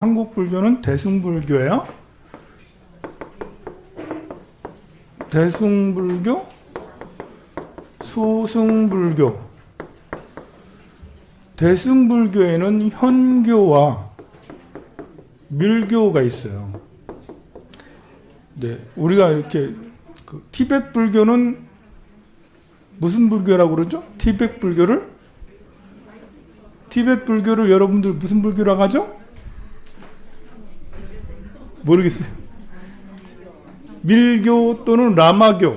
한국 불교는 대승불교예요. 대승불교, 소승불교. 대승불교에는 현교와 밀교가 있어요. 네, 우리가 이렇게 티베트 불교는 무슨 불교라고 그러죠? 티베트 불교를 여러분들 무슨 불교라고 하죠? 모르겠어요. 밀교 또는 라마교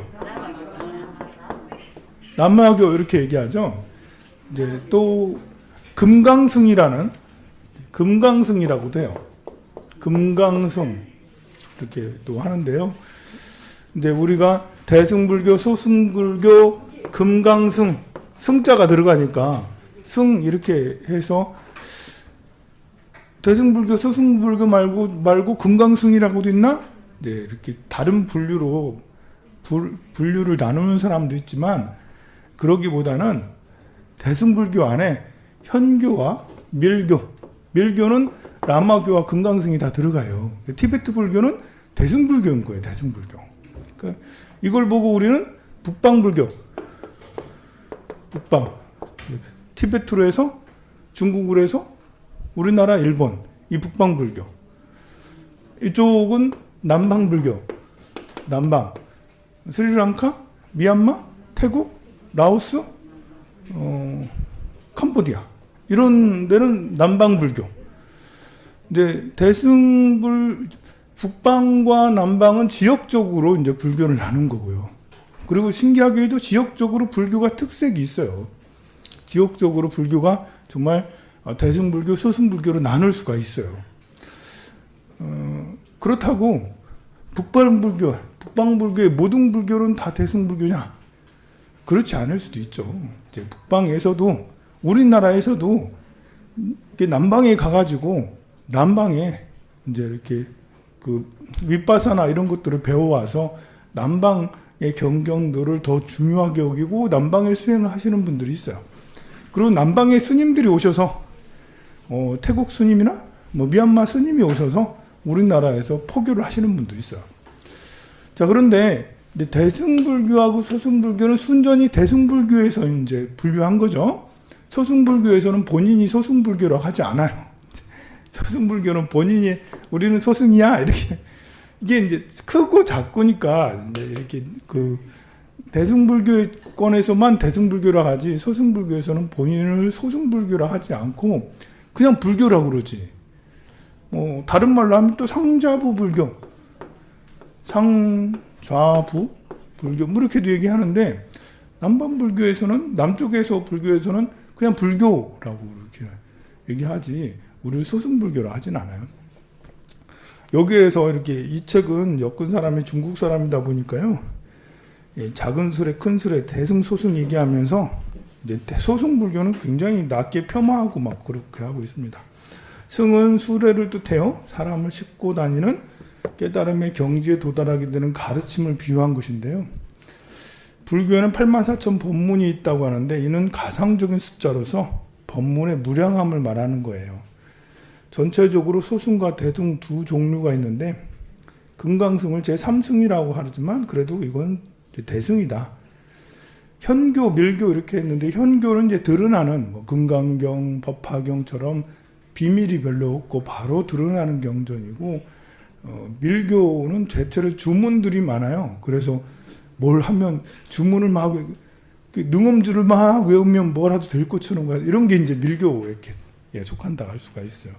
이렇게 얘기하죠. 이제 또 금강승이라고도 해요. 금강승 이렇게 또 하는데요. 이제 우리가 대승불교, 소승불교, 금강승 승자가 들어가니까 승 이렇게 해서 대승불교, 소승불교 말고 금강승이라고도 있나? 네, 이렇게 다른 분류를 나누는 사람도 있지만 그러기보다는 대승불교 안에 현교와 밀교는 라마교와 금강승이 다 들어가요. 티베트 불교는 대승불교인 거예요. 대승불교. 그러니까 이걸 보고 우리는 북방불교, 티베트로 해서 중국으로 해서 우리나라, 일본, 이 북방불교. 이쪽은 남방불교. 스리랑카, 미얀마, 태국, 라오스, 캄보디아. 이런 데는 남방불교. 이제 북방과 남방은 지역적으로 이제 불교를 나눈 거고요. 그리고 신기하게도 지역적으로 불교가 특색이 있어요. 지역적으로 불교가 정말 대승불교, 소승불교로 나눌 수가 있어요. 그렇다고 북방불교의 모든 불교는 다 대승불교냐? 그렇지 않을 수도 있죠. 이제 북방에서도 우리나라에서도 남방에 가가지고 남방에 이제 이렇게 윗바사나 이런 것들을 배워와서 남방의 경전도를 더 중요하게 여기고 남방에 수행하시는 분들이 있어요. 그리고 남방의 스님들이 오셔서 태국 스님이나 미얀마 스님이 오셔서 우리나라에서 포교를 하시는 분도 있어요. 자, 그런데 이제 대승불교하고 소승불교는 순전히 대승불교에서 이제 분류한 거죠. 소승불교에서는 본인이 소승불교라고 하지 않아요. 소승불교는 본인이 우리는 소승이야 이렇게 이게 이제 크고 작고니까 이제 이렇게 대승불교권에서만 대승불교라 하지 소승불교에서는 본인을 소승불교라 하지 않고 그냥 불교라고 그러지. 다른 말로 하면 또 상좌부 불교, 상좌부 불교 뭐 이렇게도 얘기하는데 남방불교에서는 남쪽에서 불교에서는 그냥 불교라고 이렇게 얘기하지 우리를 소승불교라 하진 않아요. 여기에서 이렇게 이 책은 엮은 사람이 중국 사람이다 보니까요. 작은 수레, 큰 수레, 대승, 소승 얘기하면서 이제 소승불교는 굉장히 낮게 폄하하고 막 그렇게 하고 있습니다. 승은 수레를 뜻해요. 사람을 싣고 다니는 깨달음의 경지에 도달하게 되는 가르침을 비유한 것인데요. 불교에는 84,000 법문이 있다고 하는데 이는 가상적인 숫자로서 법문의 무량함을 말하는 거예요. 전체적으로 소승과 대승 두 종류가 있는데 금강승을 제3승이라고 하지만 그래도 이건 대승이다. 현교, 밀교 이렇게 했는데 현교는 이제 드러나는 금강경, 법화경처럼 비밀이 별로 없고 바로 드러나는 경전이고 밀교는 대체로 주문들이 많아요. 그래서 뭘 하면 주문을 막 능엄주를 막 외우면 뭐라도 될 것처럼 이런 게 이제 밀교에 속한다 할 수가 있어요.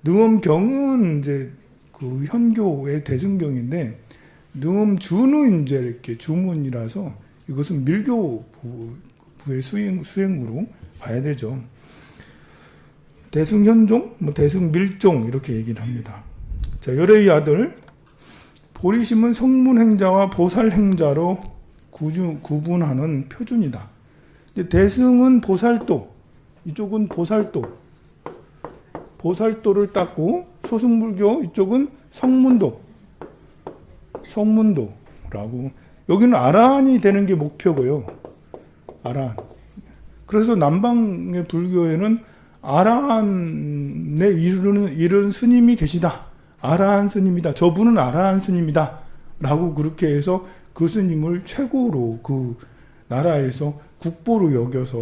능엄경은 이제 현교의 대승경인데 능엄주는 이제 이렇게 주문이라서 이것은 밀교부의 수행으로 봐야 되죠. 대승현종, 대승밀종 이렇게 얘기를 합니다. 자, 열애의 아들 보리심은 성문행자와 보살행자로 구분하는 표준이다. 대승은 보살도, 이쪽은 보살도를 닦고 소승불교 이쪽은 성문도라고 여기는 아란이 되는 게 목표고요. 아란. 그래서 남방의 불교에는 아라한에 이르는 스님이 계시다. 아라한 스님이다. 저분은 아라한 스님이다. 라고 그렇게 해서 그 스님을 최고로 그 나라에서 국보로 여겨서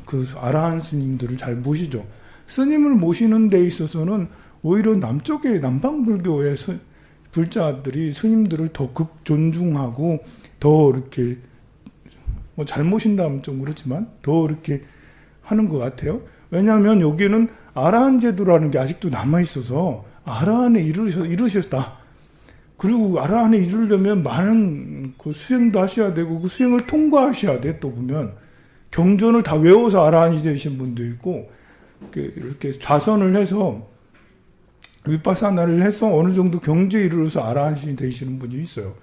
그 아라한 스님들을 잘 모시죠. 스님을 모시는 데 있어서는 오히려 남쪽의 남방불교의 불자들이 스님들을 더 극존중하고 더 이렇게 뭐 잘 모신다면 좀 그렇지만 더 이렇게 하는 것 같아요. 왜냐하면 여기는 아라한 제도라는 게 아직도 남아 있어서 아라한에 이르셨다. 그리고 아라한에 이르려면 많은 그 수행도 하셔야 되고 그 수행을 통과하셔야 돼. 또 보면 경전을 다 외워서 아라한이 되신 분도 있고 이렇게 좌선을 해서 위파사나를 해서 어느 정도 경지에 이르러서 아라한이 되시는 분이 있어요.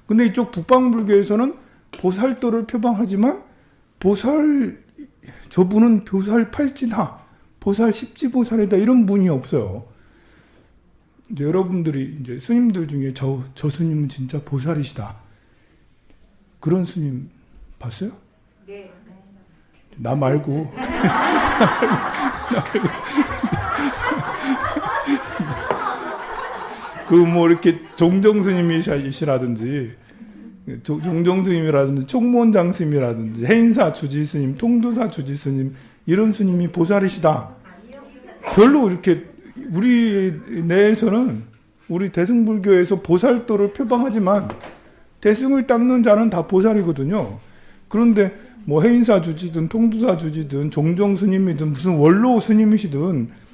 근데 이쪽 북방불교에서는 보살도를 표방하지만 저분은 보살 팔지다, 보살 십지보살이다 이런 분이 없어요. 이제 여러분들이 이제 스님들 중에 저 스님은 진짜 보살이시다 그런 스님 봤어요? 네. 나 말고. 그 뭐 이렇게 종정 스님이시라든지 종정 스님이라든지 총무원장 스님이라든지 해인사 주지 스님, 통도사 주지 스님 이런 스님이 보살이시다. 별로 이렇게 우리 내에서는 우리 대승불교에서 보살도를 표방하지만 대승을 닦는 자는 다 보살이거든요. 그런데 뭐 해인사 주지든 통도사 주지든 종정 스님이든 무슨 원로 스님이시든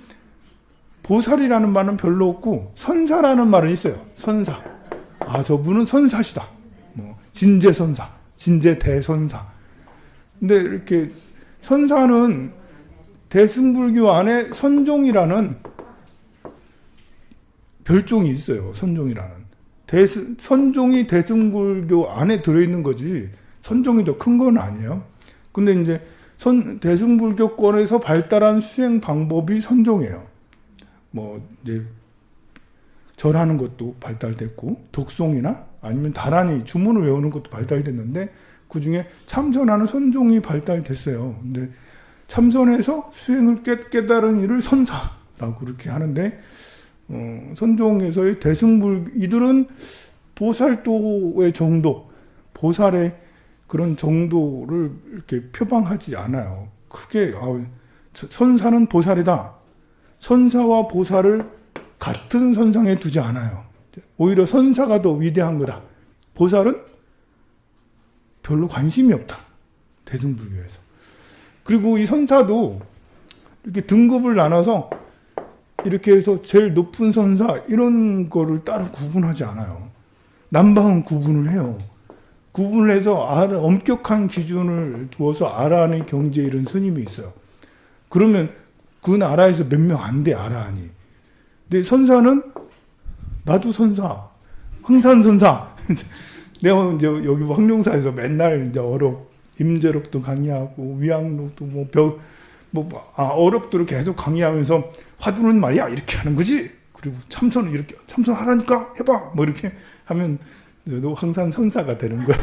보살이라는 말은 별로 없고 선사라는 말은 있어요. 선사. 아, 저분은 선사시다. 뭐 진제선사, 진제대선사. 근데 이렇게 선사는 대승불교 안에 선종이라는 별종이 있어요. 선종이라는. 선종이 대승불교 안에 들어있는 거지 선종이 더 큰 건 아니에요. 근데 이제 대승불교권에서 발달한 수행 방법이 선종이에요. 뭐 이제 절하는 것도 발달됐고 독송이나 아니면 다란히 주문을 외우는 것도 발달됐는데 그 중에 참선하는 선종이 발달됐어요. 근데 참선해서 수행을 깨달은 이를 선사라고 그렇게 하는데 선종에서의 이들은 보살도의 정도, 보살의 그런 정도를 이렇게 표방하지 않아요. 크게 선사는 보살이다. 선사와 보살을 같은 선상에 두지 않아요. 오히려 선사가 더 위대한 거다. 보살은 별로 관심이 없다. 대승불교에서. 그리고 이 선사도 이렇게 등급을 나눠서 이렇게 해서 제일 높은 선사 이런 거를 따로 구분하지 않아요. 남방은 구분을 해요. 구분을 해서 엄격한 기준을 두어서 아라한의 경지에 이른 스님이 있어요. 그러면 그 나라에서 몇 명 안 돼, 아라한이. 근데 선사는 나도 선사, 황산선사. 내가 이제 여기 황룡사에서 맨날 이제 임제록도 강의하고 위양록도 어록도를 계속 강의하면서 화두는 말이야 이렇게 하는 거지. 그리고 참선은 이렇게 참선하라니까 해봐 뭐 이렇게 하면 너 황산선사가 되는 거야.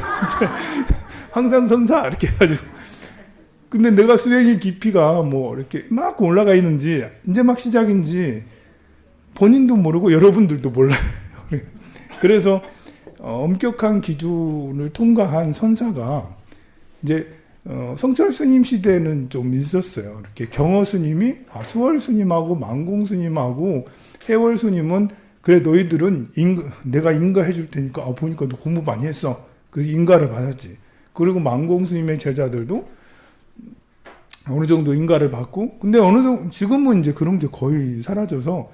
황산선사 이렇게 해가지고. 근데 내가 수행의 깊이가 뭐 이렇게 막 올라가 있는지 이제 막 시작인지 본인도 모르고 여러분들도 몰라요. 그래서 엄격한 기준을 통과한 선사가 이제 성철 스님 시대는 좀 있었어요. 이렇게 경어 스님이 수월 스님하고 만공 스님하고 해월 스님은 그래 너희들은 내가 인가해 줄 테니까 보니까 너 공부 많이 했어. 그래서 인가를 받았지. 그리고 만공 스님의 제자들도 어느 정도 인가를 받고, 근데 어느 정도 지금은 이제 그런 게 거의 사라져서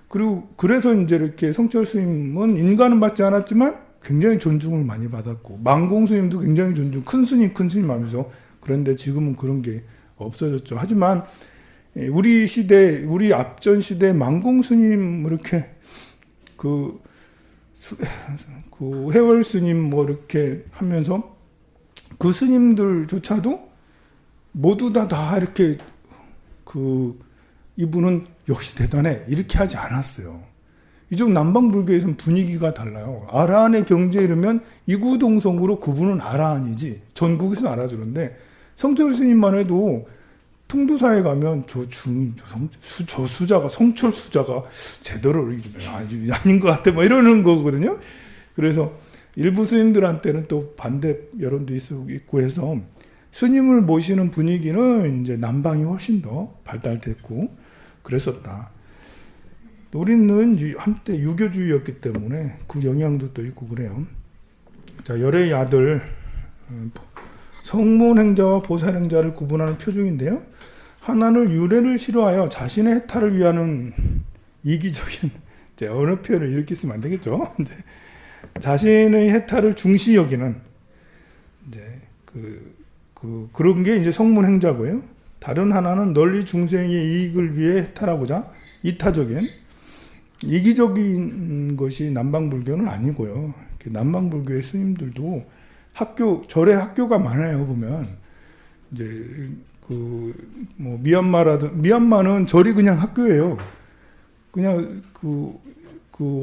그리고 그래서 이제 이렇게 성철 스님은 인가는 받지 않았지만 굉장히 존중을 많이 받았고 만공 스님도 굉장히 큰 스님 하면서. 그런데 지금은 그런 게 없어졌죠. 하지만 우리 시대, 우리 앞전 시대 만공 스님 이렇게 그 해월 스님 뭐 이렇게 하면서 그 스님들조차도 모두 다 이렇게 이분은 역시 대단해 이렇게 하지 않았어요. 이쪽 남방불교에서는 분위기가 달라요. 아라한의 경지에 이르면 이구동성으로 그분은 아라한이지 전국에서 알아주는데 성철 스님만 해도 통도사에 가면 저 수자가 성철 수자가 제대로 아닌 것 같아 뭐 이러는 거거든요. 그래서 일부 스님들한테는 또 반대 여론도 있고 해서 스님을 모시는 분위기는 이제 남방이 훨씬 더 발달됐고 그랬었다. 우리는 한때 유교주의였기 때문에 그 영향도 또 있고 그래요. 자, 열애의 아들 성문행자와 보살행자를 구분하는 표중인데요. 하나는 유래를 싫어하여 자신의 해탈을 위하는 이기적인 이제 어느 표현을 이렇게 쓰면 안 되겠죠. 이제 자신의 해탈을 중시 여기는 이제 그런 게 이제 성문행자고요. 다른 하나는 널리 중생의 이익을 위해 해탈하고자 이타적인 이기적인 것이 남방불교는 아니고요. 남방불교의 스님들도 절에 학교가 많아요. 보면 이제 뭐 미얀마는 절이 그냥 학교예요. 그냥 그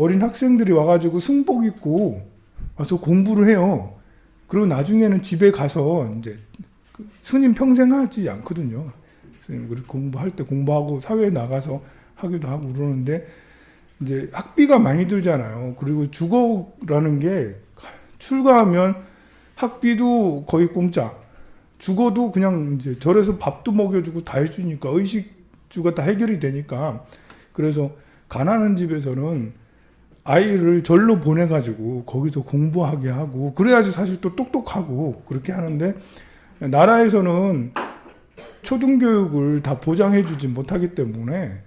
어린 학생들이 와가지고 승복 입고 와서 공부를 해요. 그리고 나중에는 집에 가서 이제 스님 평생 하지 않거든요. 스님 공부할 때 공부하고 사회에 나가서 하기도 하고 그러는데 이제 학비가 많이 들잖아요. 그리고 주거라는 게 출가하면 학비도 거의 공짜. 주거도 그냥 이제 절에서 밥도 먹여주고 다 해주니까 의식주가 다 해결이 되니까 그래서 가난한 집에서는 아이를 절로 보내가지고 거기서 공부하게 하고 그래야지 사실 또 똑똑하고 그렇게 하는데 나라에서는 초등교육을 다 보장해주지 못하기 때문에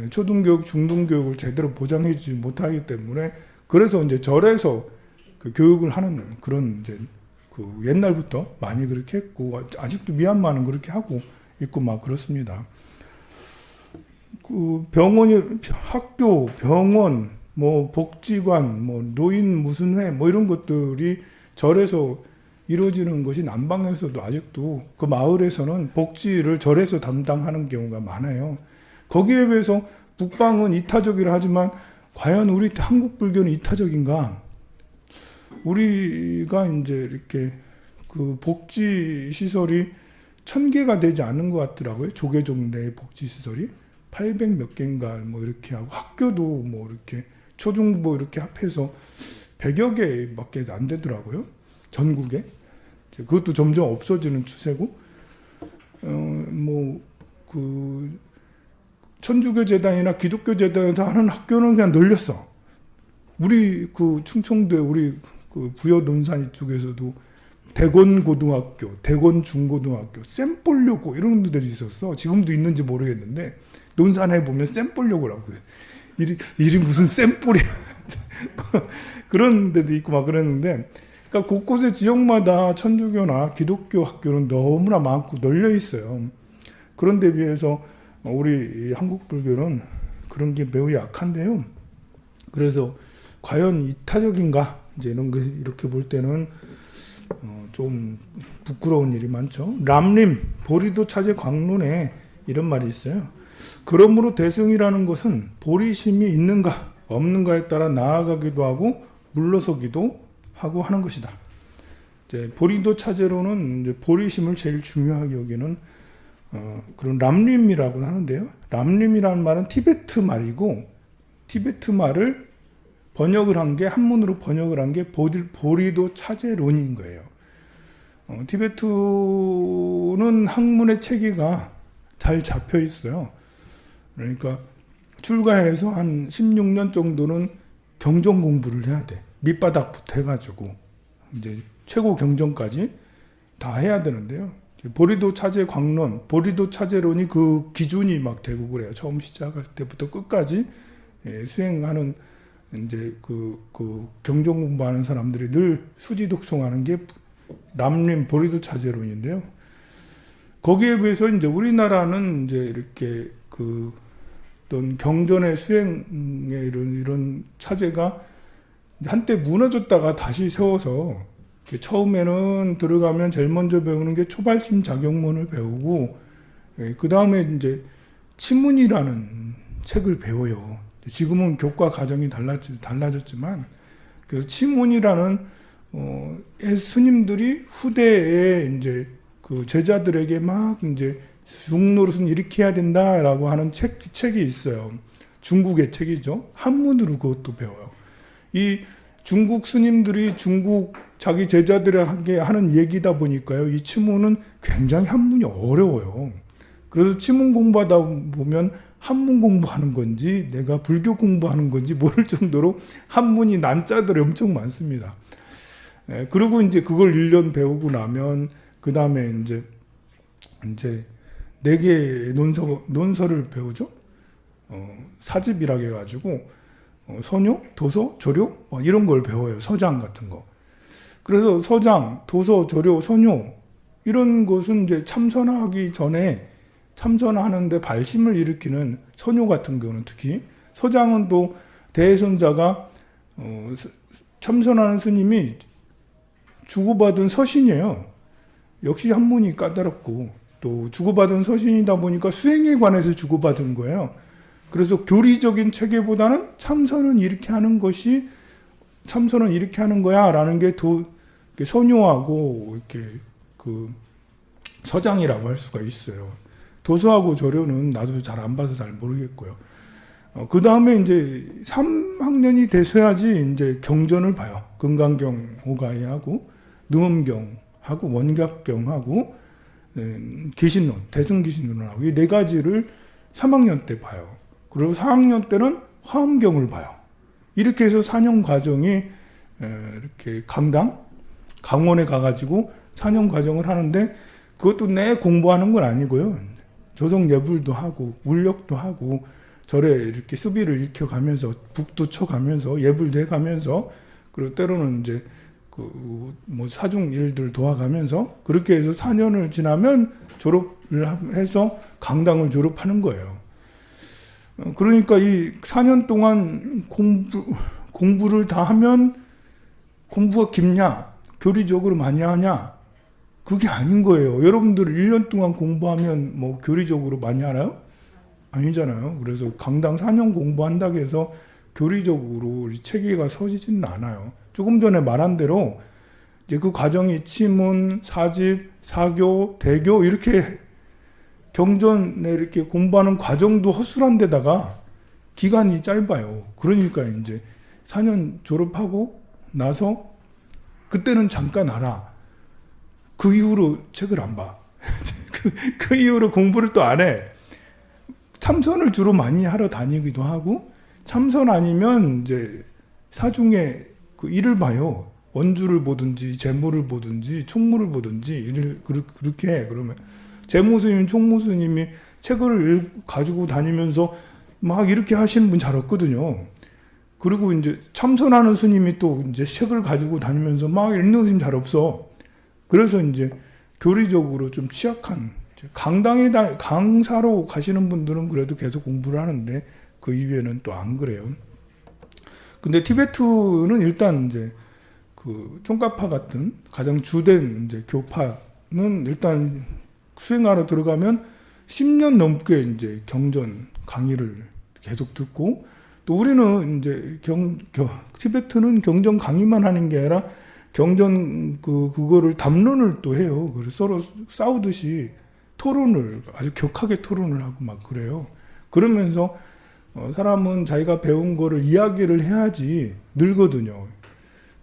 초등교육, 중등교육을 제대로 보장해주지 못하기 때문에 그래서 이제 절에서 그 교육을 하는 그런 이제 옛날부터 많이 그렇게 했고 아직도 미얀마는 그렇게 하고 있고 막 그렇습니다. 학교, 병원, 뭐 복지관, 뭐 노인 무슨 회, 뭐 이런 것들이 절에서 이루어지는 것이 남방에서도 아직도 그 마을에서는 복지를 절에서 담당하는 경우가 많아요. 거기에 비해서 북방은 이타적이라 하지만 과연 우리 한국 불교는 이타적인가? 우리가 이제 이렇게 그 복지 시설이 1000개가 되지 않는 것 같더라고요. 조계종 내 복지 시설이 800 몇 개인가 뭐 이렇게 하고 학교도 뭐 이렇게 초중부 이렇게 합해서 100여 개밖에 안 되더라고요. 전국에. 그것도 점점 없어지는 추세고, 천주교 재단이나 기독교 재단에서 하는 학교는 그냥 늘렸어. 우리 충청도에 우리 부여 논산 이쪽에서도 대권 고등학교, 대권 중고등학교, 쌤볼려고 이런 데들이 있었어. 지금도 있는지 모르겠는데 논산에 보면 쌤볼려고라고 이리 무슨 쌤볼이야. 그런 데도 있고 막 그랬는데, 그러니까 곳곳에 지역마다 천주교나 기독교 학교는 너무나 많고 널려 있어요. 그런데 비해서 우리 한국 불교는 그런 게 매우 약한데요. 그래서 과연 이타적인가? 이제 이런 거 이렇게 볼 때는 좀 부끄러운 일이 많죠. 람림 보리도 차제 광론에 이런 말이 있어요. 그러므로 대승이라는 것은 보리심이 있는가 없는가에 따라 나아가기도 하고 물러서기도 하고 하는 것이다. 이제 보리도 차제로는 이제 보리심을 제일 중요하게 여기는 그런 람림이라고 하는데요. 람림이라는 말은 티베트 말이고 티베트 말을 번역을 한 게 한문으로 번역을 한 게 보리도 차제론인 거예요. 티베트는 학문의 체계가 잘 잡혀 있어요. 그러니까 출가해서 한 16년 정도는 경전 공부를 해야 돼. 밑바닥부터 해가지고 이제 최고 경전까지 다 해야 되는데요. 보리도 차제 광론, 보리도 차제론이 그 기준이 막 되고 그래요. 처음 시작할 때부터 끝까지 수행하는 이제 그 경전 공부하는 사람들이 늘 수지 독송하는 게 람림 보리도 차제론인데요. 거기에 비해서 이제 우리나라는 이제 이렇게 어떤 경전의 수행의 이런 차제가 한때 무너졌다가 다시 세워서 처음에는 들어가면 제일 먼저 배우는 게 초발심 작용문을 배우고 그 다음에 이제 치문이라는 책을 배워요. 지금은 교과 과정이 달라졌지만 그 치문이라는 스님들이 후대에 이제 그 제자들에게 막 이제 중노릇은 이렇게 해야 된다라고 하는 책이 있어요. 중국의 책이죠. 한문으로 그것도 배워요. 이 중국 스님들이 중국 자기 제자들에게 하는 얘기다 보니까요. 이 치문은 굉장히 한문이 어려워요. 그래서 치문 공부하다 보면 한문 공부하는 건지 내가 불교 공부하는 건지 모를 정도로 한문이 난자들이 엄청 많습니다. 그리고 이제 그걸 1년 배우고 나면 그 다음에 이제 4개의 논서를 배우죠. 사집이라고 해가지고 서뇨, 도서, 조료 이런 걸 배워요. 서장 같은 거. 그래서 서장, 도서, 조료, 서뇨 이런 것은 이제 참선하기 전에 참선하는데 발심을 일으키는 서뇨 같은 경우는 특히 서장은 또 대선자가 참선하는 스님이 주고받은 서신이에요. 역시 한문이 까다롭고 또 주고받은 서신이다 보니까 수행에 관해서 주고받은 거예요. 그래서 교리적인 체계보다는 참선은 이렇게 하는 거야라는 게 서뇨하고 이렇게 그 서장이라고 할 수가 있어요. 도서하고 조료는 나도 잘 안 봐서 잘 모르겠고요. 그 다음에 이제 3학년이 돼서야지 이제 경전을 봐요. 금강경 오가이하고 능엄경하고 원각경하고 기신론, 대승기신론하고 이 4가지를 3학년 때 봐요. 그리고 4학년 때는 화엄경을 봐요. 이렇게 해서 4년 과정이 이렇게 강원에 가가지고 4년 과정을 하는데 그것도 내 공부하는 건 아니고요. 조정 예불도 하고 울력도 하고 절에 이렇게 수비를 익혀가면서 북도 쳐가면서 예불도 해가면서 그리고 때로는 이제 뭐 사중 일들 도와가면서 그렇게 해서 4년을 지나면 졸업을 해서 강당을 졸업하는 거예요. 그러니까 이 4년 동안 공부를 다 하면 공부가 깊냐, 교리적으로 많이 하냐, 그게 아닌 거예요. 여러분들 1년 동안 공부하면 뭐 교리적으로 많이 알아요? 아니잖아요. 그래서 강당 4년 공부한다고 해서 교리적으로 체계가 서지지는 않아요. 조금 전에 말한 대로 이제 그 과정이 치문, 사집, 사교, 대교 이렇게 경전에 이렇게 공부하는 과정도 허술한 데다가 기간이 짧아요. 그러니까 이제 4년 졸업하고 나서 그때는 잠깐 알아. 그 이후로 책을 안 봐. 그 이후로 공부를 또 안 해. 참선을 주로 많이 하러 다니기도 하고 참선 아니면 이제 사중에 그 일을 봐요. 원주를 보든지 재무를 보든지 총무를 보든지 일을 그렇게 해. 그러면 재무스님, 총무스님이 책을 가지고 다니면서 막 이렇게 하시는 분 잘 없거든요. 그리고 이제 참선하는 스님이 또 이제 책을 가지고 다니면서 막 읽는 스님 잘 없어. 그래서 이제 교리적으로 좀 취약한 강사로 가시는 분들은 그래도 계속 공부를 하는데 그 이후에는 또 안 그래요. 근데 티베트는 일단 이제 그 쫑카파 같은 가장 주된 이제 교파는 일단 수행하러 들어가면 10년 넘게 이제 경전 강의를 계속 듣고 또 우리는 이제 티베트는 경전 강의만 하는 게 아니라 경전 그거를 담론을 또 해요. 그래서 서로 싸우듯이 토론을 아주 격하게 토론을 하고 막 그래요. 그러면서 사람은 자기가 배운 거를 이야기를 해야지 늘거든요.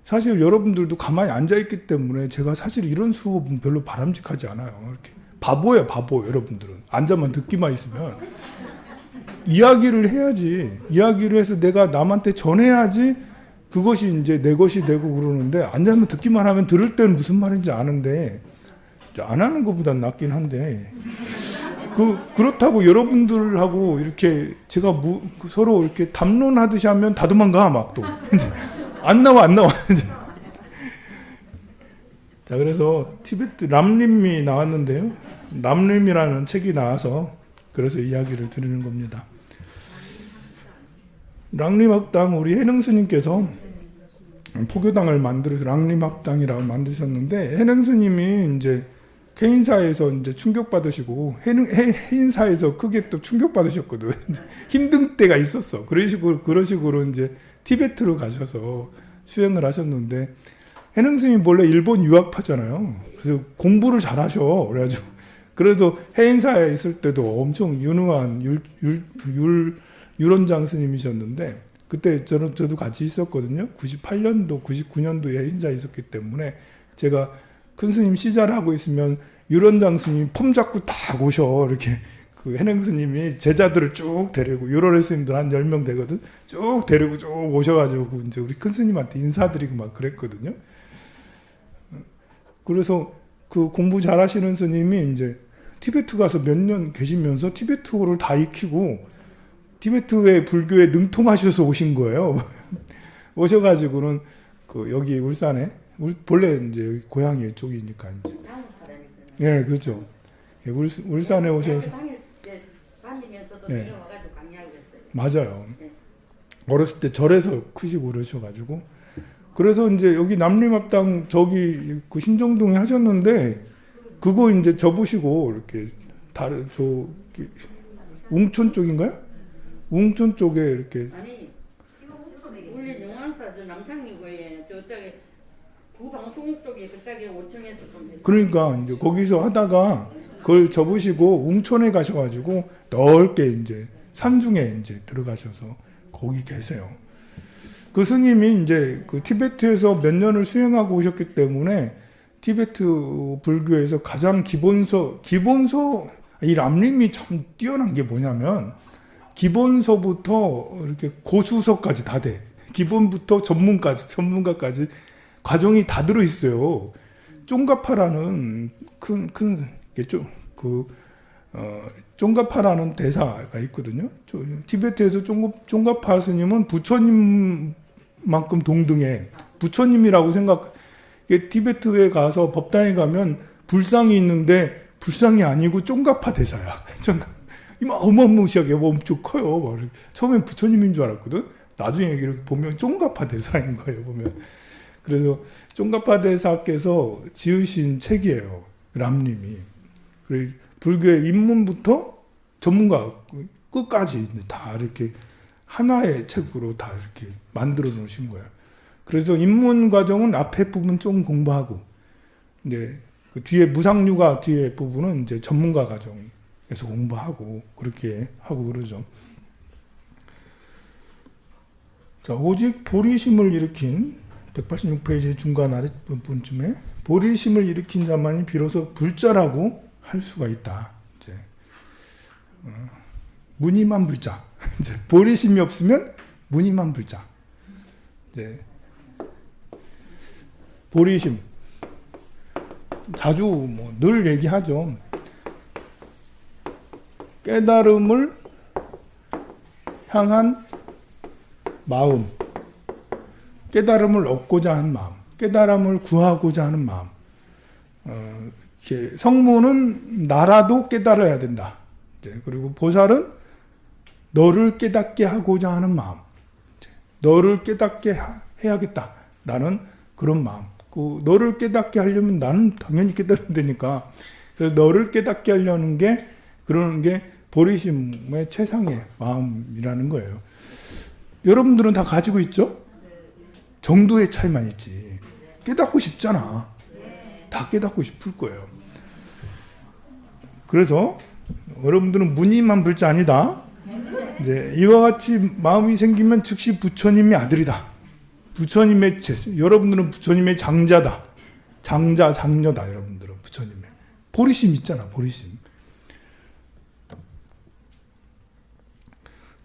사실 여러분들도 가만히 앉아있기 때문에 제가 사실 이런 수업은 별로 바람직하지 않아요. 이렇게 바보예요, 바보. 여러분들은 앉아만 듣기만 있으면 이야기를 해야지. 이야기를 해서 내가 남한테 전해야지 그것이 이제 내 것이 되고 그러는데 앉아만 듣기만 하면 들을 때는 무슨 말인지 아는데 안 하는 것보단 낫긴 한데 그렇다고 여러분들하고 이렇게 제가 서로 이렇게 담론하듯이 하면 다 도망가 막 또 안 나와 자 그래서 티베트 람림이 나왔는데요. 람림이라는 책이 나와서 그래서 이야기를 드리는 겁니다. 랑림학당 우리 해능스님께서 포교당을 만들어서 랑림학당이라고 만드셨는데 해능스님이 이제 개인사에서 이제 충격받으시고 해인사에서 크게 또 충격받으셨거든. 힘든 때가 있었어. 그런 식으로 이제 티베트로 가셔서 수행을 하셨는데 해능스님이 원래 일본 유학파잖아요. 그래서 공부를 잘하셔. 그래가지고 그래도 해인사에 있을 때도 엄청 유능한 율원장 스님이셨는데 그때 저도 같이 있었거든요. 98년도, 99년도에 해인사에 있었기 때문에 제가 큰 스님 시자를 하고 있으면 율원장 스님이 폼 잡고 딱 오셔. 이렇게 그 해능 스님이 제자들을 쭉 데리고 율원의 스님들 한 10명 되거든. 쭉 데리고 쭉 오셔가지고 이제 우리 큰 스님한테 인사드리고 막 그랬거든요. 그래서 그 공부 잘하시는 스님이 이제 티베트 가서 몇 년 계시면서 티베트어를 다 익히고 티베트의 불교에 능통하셔서 오신 거예요. 오셔가지고는 그 여기 울산에 본래 이제 고향이 쪽이니까 이제 예 그렇죠. 예, 울산에 오셔서 다니면서도 네. 내려와가지고 강의하고 있어요. 맞아요. 네. 어렸을 때 절에서 크시고 그러셔가지고 그래서 이제 여기 남림합당 저기 그 신정동에 하셨는데 그거 이제 접으시고 이렇게 다른 저 웅촌 쪽인가요? 웅촌 쪽에 이렇게 아니 원래 용안사 저 남창리구에 저쪽에 구방송 쪽에 그쪽에 5층에서 좀 했어요. 그러니까 이제 거기서 하다가 그걸 접으시고 웅촌에 가셔가지고 넓게 이제 산중에 이제 들어가셔서 거기 계세요. 그 스님이 이제 그 티베트에서 몇 년을 수행하고 오셨기 때문에 티베트 불교에서 가장 기본서 이 람림이 참 뛰어난 게 뭐냐면 기본서부터 이렇게 고수서까지 다 돼. 기본부터 전문가까지 과정이 다 들어 있어요. 쫑가파라는 쫑가파라는 대사가 있거든요. 티베트에서 쫑가파 스님은 부처님만큼 동등해. 부처님이라고 티베트에 가서 법당에 가면 불상이 있는데 불상이 아니고 쫑가파 대사야. 어마무시하게 엄청 커요. 처음엔 부처님인 줄 알았거든. 나중에 이렇게 보면 쫑가파 대사인 거예요. 보면. 그래서 쫑가파 대사께서 지으신 책이에요. 람림이. 불교의 입문부터 전문가 끝까지 다 이렇게 하나의 책으로 다 이렇게 만들어 놓으신 거예요. 그래서 입문 과정은 앞에 부분 좀 공부하고, 이제 그 뒤에 무상류가 뒤에 부분은 이제 전문가 과정에서 공부하고 그렇게 하고 그러죠. 자, 오직 보리심을 일으킨 186페이지 중간 아랫부분쯤에 보리심을 일으킨 자만이 비로소 불자라고 할 수가 있다. 이제 무늬만 불자. 이제 보리심이 없으면 무늬만 불자. 이제 보리심 자주 늘 얘기하죠. 깨달음을 향한 마음, 깨달음을 얻고자 하는 마음, 깨달음을 구하고자 하는 마음. 성문은 나라도 깨달아야 된다. 그리고 보살은 너를 깨닫게 하고자 하는 마음, 너를 깨닫게 해야겠다라는 그런 마음. 그 너를 깨닫게 하려면 나는 당연히 깨달아야 되니까. 그래서 너를 깨닫게 하려는 게 그러는 게 보리심의 최상의 마음이라는 거예요. 여러분들은 다 가지고 있죠? 정도의 차이만 있지. 깨닫고 싶잖아. 다 깨닫고 싶을 거예요. 그래서 여러분들은 무늬만 불자 아니다. 이제 이와 같이 마음이 생기면 즉시 부처님의 아들이다. 부처님의 여러분들은 부처님의 장자다. 장녀다. 여러분들은 부처님의 보리심 있잖아. 보리심.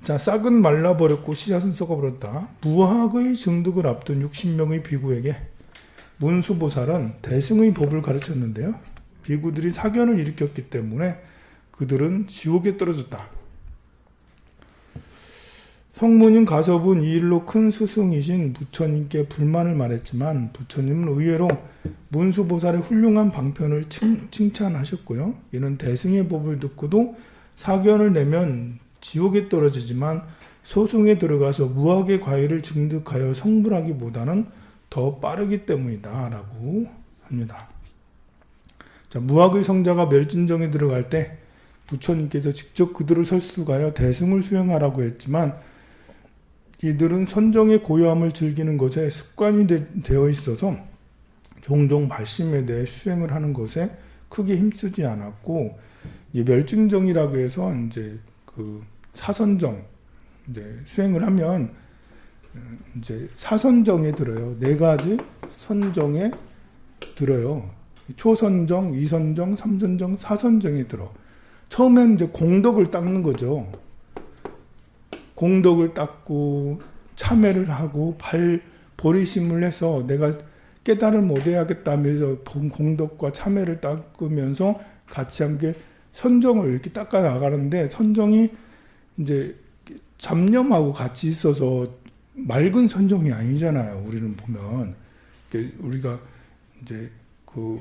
자, 싹은 말라버렸고 씨앗은 썩어버렸다. 무학의 증득을 앞둔 60명의 비구에게 문수보살은 대승의 법을 가르쳤는데요. 비구들이 사견을 일으켰기 때문에 그들은 지옥에 떨어졌다. 성문인 가섭은 이 일로 큰 스승이신 부처님께 불만을 말했지만 부처님은 의외로 문수보살의 훌륭한 방편을 칭찬하셨고요. 이는 대승의 법을 듣고도 사견을 내면 지옥에 떨어지지만 소승에 들어가서 무학의 과일을 증득하여 성불하기보다는 더 빠르기 때문이다 라고 합니다. 자, 무학의 성자가 멸진정에 들어갈 때 부처님께서 직접 그들을 설득하여 대승을 수행하라고 했지만 이들은 선정의 고요함을 즐기는 것에 습관이 되어 있어서 종종 발심에 대해 수행을 하는 것에 크게 힘쓰지 않았고, 이 멸증정이라고 해서 이제 그 사선정 이제 수행을 하면 이제 사선정에 들어요. 네 가지 선정에 들어요. 초선정, 이선정, 삼선정, 사선정에 들어. 처음엔 이제 공덕을 닦는 거죠. 공덕을 닦고 참회를 하고 보리심을 해서 내가 깨달음을 얻어야겠다면서 공덕과 참회를 닦으면서 같이 함께 선정을 이렇게 닦아 나가는데, 선정이 이제 잡념하고 같이 있어서 맑은 선정이 아니잖아요. 우리는 보면 우리가 이제 그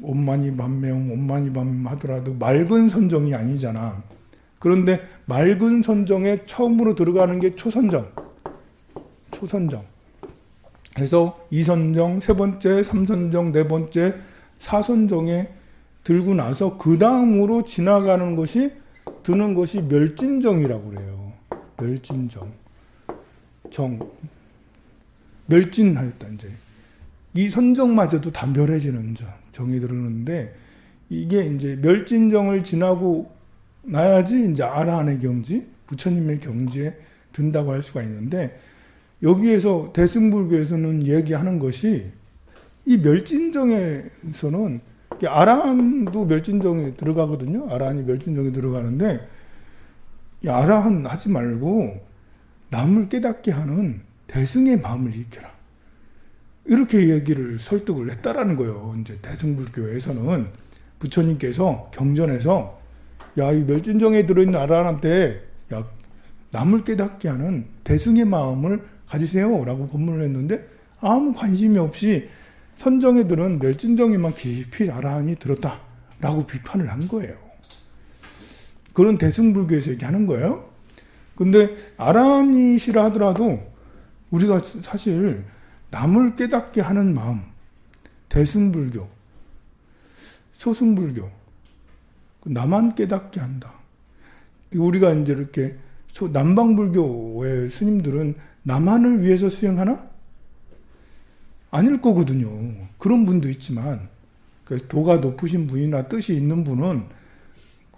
온만이 반매용, 온만이 반매 하더라도 맑은 선정이 아니잖아. 그런데 맑은 선정에 처음으로 들어가는 게 초선정. 그래서 이선정, 세 번째, 삼선정, 네 번째, 사선정에 들고 나서 그 다음으로 지나가는 것이 드는 것이 멸진정이라고 그래요. 멸진정. 멸진하였다 이제. 이 선정마저도 다 멸해지는 정이 들었는데, 이게 이제 멸진정을 지나고 나야지 이제 아라한의 경지, 부처님의 경지에 든다고 할 수가 있는데, 여기에서 대승불교에서는 얘기하는 것이 이 멸진정에서는 아라한도 멸진정에 들어가거든요. 아라한이 멸진정에 들어가는데, 이 아라한 하지 말고 남을 깨닫게 하는 대승의 마음을 익혀라. 이렇게 얘기를 설득을 했다라는 거예요. 이제 대승불교에서는 부처님께서 경전에서 야, 이 멸진정에 들어있는 아라한한테 야, 남을 깨닫게 하는 대승의 마음을 가지세요 라고 법문을 했는데, 아무 관심이 없이 선정에 들은 멸진정에만 깊이 아라한이 들었다 라고 비판을 한 거예요. 그런 대승불교에서 얘기하는 거예요. 근데 아라한이시라 하더라도 우리가 사실 남을 깨닫게 하는 마음, 대승불교, 소승불교, 나만 깨닫게 한다. 우리가 이제 이렇게 남방불교의 스님들은 나만을 위해서 수행하나? 아닐 거거든요. 그런 분도 있지만, 도가 높으신 분이나 뜻이 있는 분은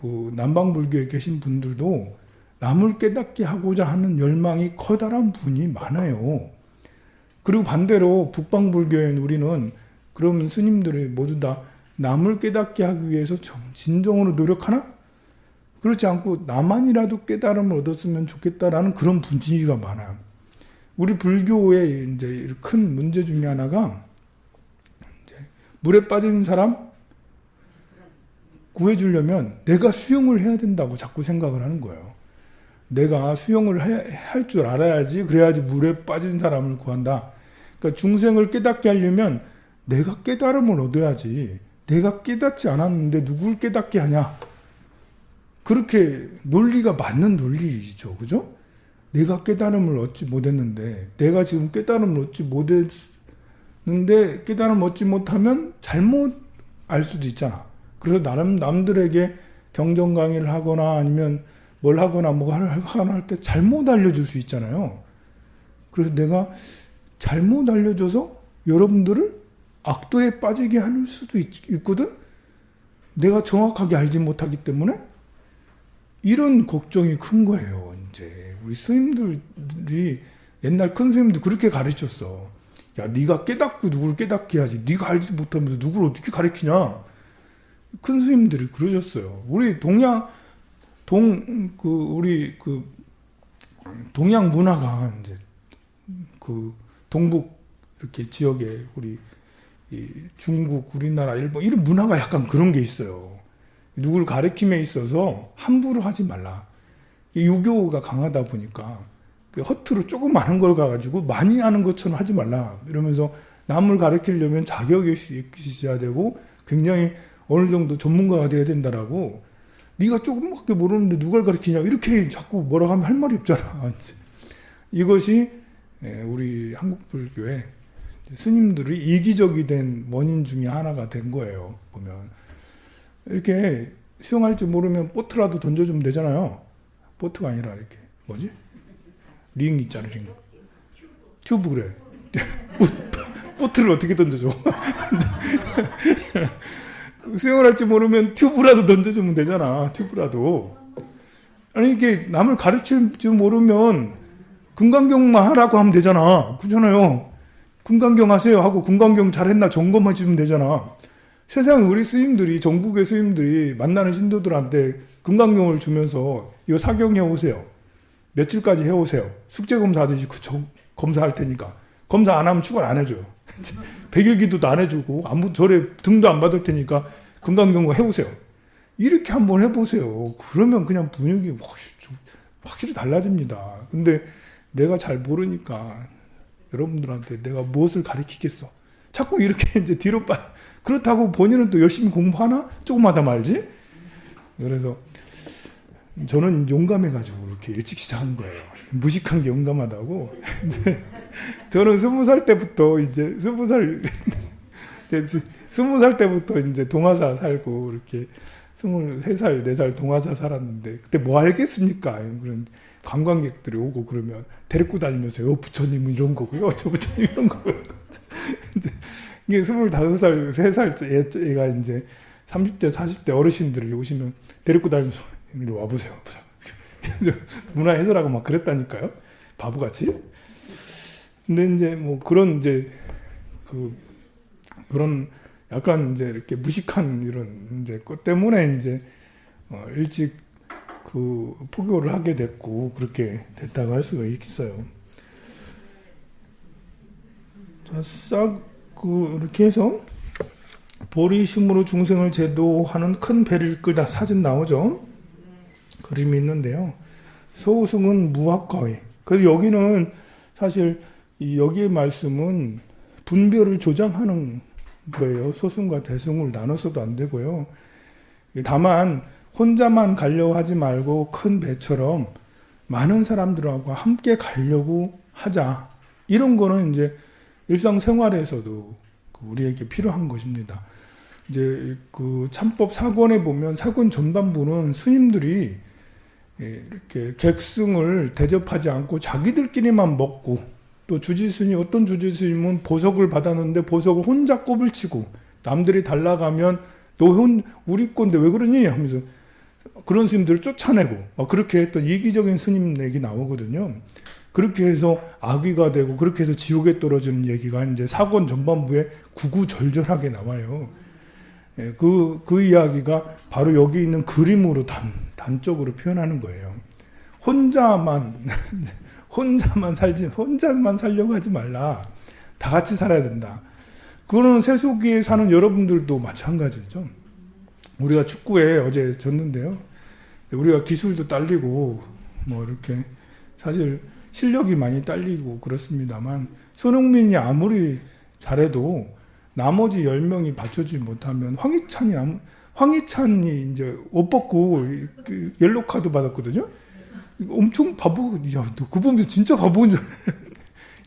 그 남방불교에 계신 분들도 남을 깨닫게 하고자 하는 열망이 커다란 분이 많아요. 그리고 반대로 북방불교인 우리는 그러면 스님들이 모두 다 남을 깨닫게 하기 위해서 진정으로 노력하나? 그렇지 않고 나만이라도 깨달음을 얻었으면 좋겠다라는 그런 분위기가 많아요. 우리 불교의 이제 큰 문제 중에 하나가 이제 물에 빠진 사람 구해주려면 내가 수영을 해야 된다고 자꾸 생각을 하는 거예요. 내가 수영을 할 줄 알아야지, 그래야지 물에 빠진 사람을 구한다. 그러니까 중생을 깨닫게 하려면 내가 깨달음을 얻어야지, 내가 깨닫지 않았는데 누굴 깨닫게 하냐. 그렇게 논리가 맞는 논리죠. 그죠? 내가 깨달음을 얻지 못했는데, 내가 지금 깨달음을 얻지 못했는데, 깨달음을 얻지 못하면 잘못 알 수도 있잖아. 그래서 남들에게 경전 강의를 하거나 아니면 뭘 하거나 뭐 하나 할 때 잘못 알려줄 수 있잖아요. 그래서 내가 잘못 알려줘서 여러분들을 악도에 빠지게 할 수도 있거든? 내가 정확하게 알지 못하기 때문에 이런 걱정이 큰 거예요. 이제 우리 스님들이 옛날 큰 스님들 그렇게 가르쳤어. 야, 네가 깨닫고 누구를 깨닫게 해야지. 네가 알지 못하면서 누구를 어떻게 가르치냐. 큰 스님들이 그러셨어요. 우리 동양 문화가 이제 그 동북 이렇게 지역에 우리 이 중국, 우리나라, 일본 이런 문화가 약간 그런 게 있어요. 누구를 가르침에 있어서 함부로 하지 말라. 유교가 강하다 보니까 허투루 조금 아는 걸 가지고 많이 아는 것처럼 하지 말라. 이러면서 남을 가르치려면 자격이 있어야 되고 굉장히 어느 정도 전문가가 돼야 된다라고. 네가 조금밖에 모르는데 누가 가르치냐 이렇게 자꾸 뭐라고 하면 할 말이 없잖아. 이것이 우리 한국 불교의 스님들이 이기적이 된 원인 중에 하나가 된 거예요. 보면 이렇게 수영할 줄 모르면 보트라도 던져주면 되잖아요. 보트가 아니라 이렇게 뭐지? 링 있잖아, 링. 튜브 그래. 보트를 어떻게 던져줘? 수영을 할 줄 모르면 튜브라도 던져주면 되잖아. 튜브라도. 아니 이게 남을 가르칠 줄 모르면 금강경만 하라고 하면 되잖아. 그렇잖아요. 금강경 하세요 하고 금강경 잘했나 점검해 주면 되잖아. 세상 우리 스님들이 전국의 스님들이 만나는 신도들한테 금강경을 주면서 이거 사경해 오세요. 며칠까지 해오세요. 숙제 검사하듯이 검사할 테니까. 검사 안 하면 추가 안 해줘요. 100일 기도도 안 해주고 아무 절에 등도 안 받을 테니까 금강경고 해오세요. 이렇게 한번 해보세요. 그러면 그냥 분위기 확실히 달라집니다. 근데 내가 잘 모르니까 여러분들한테 내가 무엇을 가르치겠어. 자꾸 이렇게 이제 뒤로 그렇다고 본인은 또 열심히 공부하나? 조금 하다 말지? 그래서 저는 용감해가지고 이렇게 일찍 시작한 거예요. 무식한 게 용감하다고. 저는 20살 때부터 이제 20살 때부터 이제 동화사 살고 이렇게 23살, 4살 동화사 살았는데 그때 뭐 알겠습니까? 그런 관광객들이 오고 그러면 데리고 다니면서 부처님은 이런 거고요. 저 부처님 이런 거고요. 이게 25살, 3살 애가 이제 30대, 40대 어르신들이 오시면 데리고 다니면서 이리 와보세요. 문화 해설하고 막 그랬다니까요. 바보같이. 근데 이제 뭐 그런 이제 그런 약간 이제 이렇게 무식한 이런 이제 것 때문에 이제 일찍 포교를 하게 됐고 그렇게 됐다고 할 수가 있어요. 자, 이렇게 해서 보리심으로 중생을 제도하는 큰 배를 이끌다 사진 나오죠. 그림이 있는데요. 소승은 무학거의. 그래서 여기는 사실 여기의 말씀은 분별을 조장하는 거예요. 소승과 대승을 나눠서도 안 되고요. 다만 혼자만 가려고 하지 말고 큰 배처럼 많은 사람들하고 함께 가려고 하자. 이런 거는 이제 일상생활에서도 우리에게 필요한 것입니다. 이제 참법 사권에 보면 사권 전반부는 스님들이 이렇게 객승을 대접하지 않고 자기들끼리만 먹고 또 주지스님 어떤 주지스님은 보석을 받았는데 보석을 혼자 꼽을 치고 남들이 달라가면 너 우리 건데 왜 그러니 하면서 그런 스님들을 쫓아내고 그렇게 했던 이기적인 스님 얘기 나오거든요. 그렇게 해서 악귀가 되고 그렇게 해서 지옥에 떨어지는 얘기가 이제 사권 전반부에 구구절절하게 나와요. 그 이야기가 바로 여기 있는 그림으로 단적으로 표현하는 거예요. 혼자만 살려고 하지 말라. 다 같이 살아야 된다. 그거는 세속에 사는 여러분들도 마찬가지죠. 우리가 축구에 어제 졌는데요. 우리가 기술도 딸리고 뭐 이렇게 사실 실력이 많이 딸리고 그렇습니다만 손흥민이 아무리 잘해도 나머지 10명이 받쳐주지 못하면 황희찬이 이제 옷 벗고 옐로 카드 받았거든요. 엄청 바보. 야, 너 그거 보면서 진짜 바보인 줄.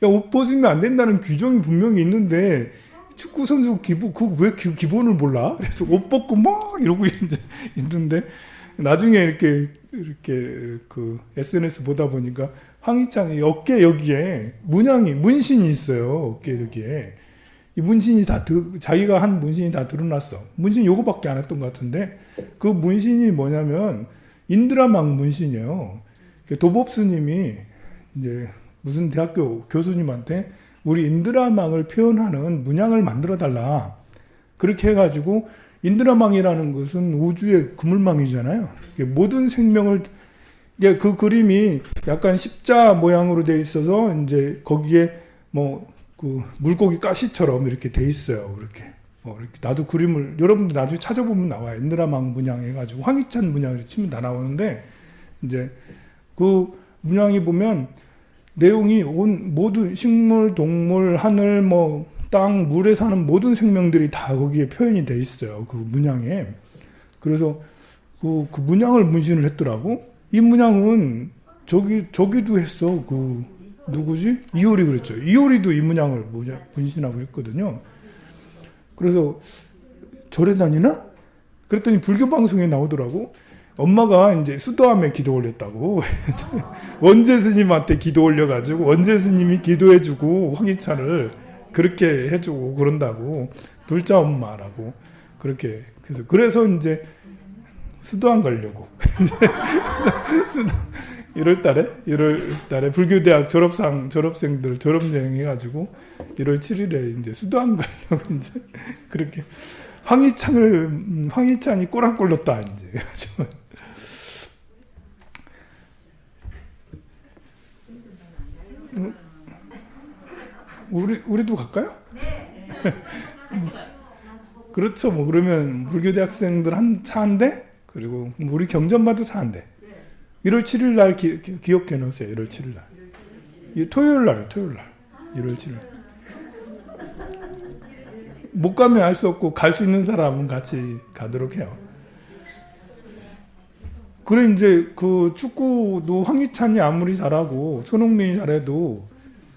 야, 옷 벗으면 안 된다는 규정이 분명히 있는데 축구 선수 왜 기본을 몰라? 그래서 옷 벗고 막 이러고 있는데 나중에 이렇게 SNS 보다 보니까 황희찬이 어깨 여기에 문신이 있어요. 어깨 여기에. 이 문신이 자기가 한 문신이 다 드러났어. 문신 요거밖에 안 했던 것 같은데 그 문신이 뭐냐면 인드라망 문신이에요. 도법스님이 이제 무슨 대학교 교수님한테 우리 인드라망을 표현하는 문양을 만들어 달라. 그렇게 해가지고 인드라망이라는 것은 우주의 그물망이잖아요. 모든 생명을 그 그림이 약간 십자 모양으로 돼 있어서 이제 거기에 물고기 가시처럼 이렇게 돼 있어요. 이렇게 나도 그림을 여러분들 나중에 찾아보면 나와요. 인드라망 문양 해가지고 황희찬 문양을 치면 다 나오는데 이제 그 문양이 보면 내용이 모든 식물, 동물, 하늘, 땅, 물에 사는 모든 생명들이 다 거기에 표현이 돼 있어요. 그 문양에. 그래서 그 문양을 문신을 했더라고. 이 문양은 저기도 했어. 누구지? 이효리 그랬죠. 이효리도 이 문양을 문신하고 했거든요. 그래서 절에 다니나? 그랬더니 불교 방송에 나오더라고. 엄마가 이제 수도함에 기도 올렸다고. 원재 스님한테 기도 올려가지고 원재 스님이 기도해주고 황희찬을 그렇게 해주고 그런다고. 둘째 엄마라고. 그렇게 그래서 이제 수도원 가려고 1월 달에 불교대학 졸업생들 졸업여행 해가지고 1월 7일에 이제 수도원 가려고 이제 그렇게 황희찬이 꼬락골 넣었다 이제. 우리도 갈까요? 그렇죠. 뭐 그러면 불교대 학생들 차 한 대, 그리고 우리 경전마도 차 한 대. 1월 7일 날 기억해 놓으세요. 1월 7일 날. 토요일 날. 1월 7일. 못 가면 알 수 없고 갈 수 있는 사람은 같이 가도록 해요. 그래 이제 그 축구도 황희찬이 아무리 잘하고 손흥민이 잘해도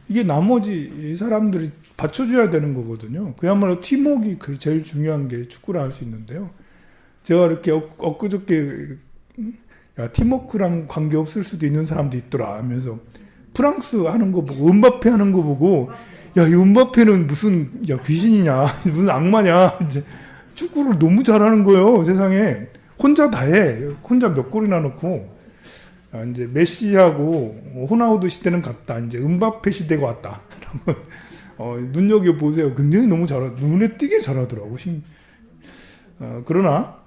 이게 나머지 사람들이 받쳐줘야 되는 거거든요. 그야말로 팀워크가 제일 중요한 게 축구를 할 수 있는데요. 제가 이렇게 엊그저께 야, 팀워크랑 관계없을 수도 있는 사람도 있더라 하면서 프랑스 하는 거 보고 은바페 하는 거 보고 야, 이 은바페는 무슨 귀신이냐 무슨 악마냐 이제 축구를 너무 잘하는 거예요. 세상에 혼자 다 해. 혼자 몇 골이나 넣고 이제 메시하고 호나우두 시대는 갔다. 이제 은바페 시대가 왔다. 눈여겨 보세요. 굉장히 너무 눈에 띄게 잘하더라고. 그러나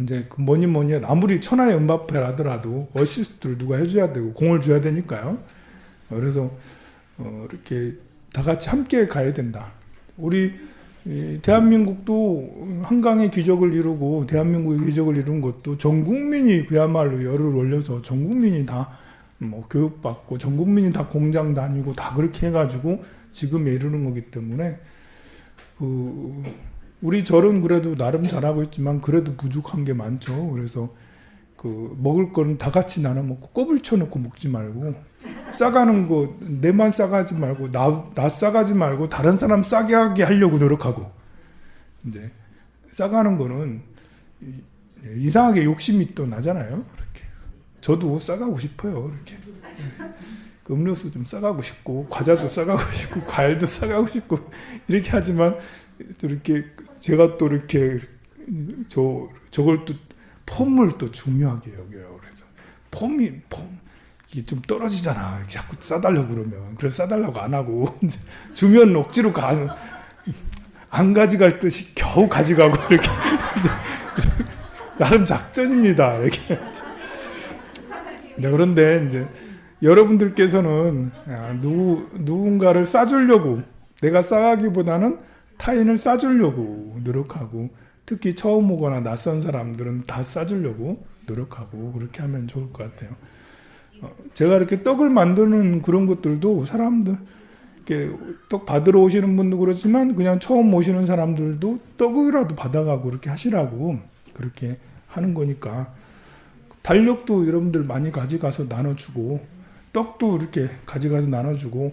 이제 뭐니 아무리 천하의 은바페라 하더라도 어시스트를 누가 해줘야 되고 공을 줘야 되니까요. 그래서 이렇게 다 같이 함께 가야 된다. 우리 대한민국도 한강의 기적을 이루고 대한민국의 기적을 이룬 것도 전 국민이 그야말로 열을 올려서 전 국민이 다 뭐 교육받고 전 국민이 다 공장 다니고 다 그렇게 해가지고 지금에 이르는 거기 때문에 우리 절은 그래도 나름 잘하고 있지만 그래도 부족한 게 많죠. 그래서 먹을 거는 다 같이 나눠 먹고 꼽을 쳐놓고 먹지 말고 싸가는 거 내만 싸가지 말고 나 싸가지 말고 다른 사람 싸게 하게 하려고 노력하고 이제 싸가는 거는 이상하게 욕심이 또 나잖아요. 이렇게 저도 싸가고 싶어요. 이렇게 음료수 좀 싸가고 싶고 과자도 싸가고 싶고 과일도 싸가고 싶고 이렇게 하지만 또 이렇게 제가 또 이렇게 저걸 또 폼을 또 중요하게 여겨요. 그래서 폼이 이게 좀 떨어지잖아. 이렇게 자꾸 싸달라고 그러면 그래서 싸달라고 안 하고 주면 억지로 안 가져갈 듯이 겨우 가져가고 이렇게 나름 작전입니다. 이렇게. 그런데 이제 여러분들께서는 누군가를 싸주려고 내가 싸가기보다는 타인을 싸주려고 노력하고 특히 처음 오거나 낯선 사람들은 다 싸주려고 노력하고 그렇게 하면 좋을 것 같아요. 제가 이렇게 떡을 만드는 그런 것들도 사람들 이렇게 떡 받으러 오시는 분도 그렇지만 그냥 처음 오시는 사람들도 떡이라도 받아가고 그렇게 하시라고 그렇게 하는 거니까 달력도 여러분들 많이 가져가서 나눠주고 떡도 이렇게 가져가서 나눠주고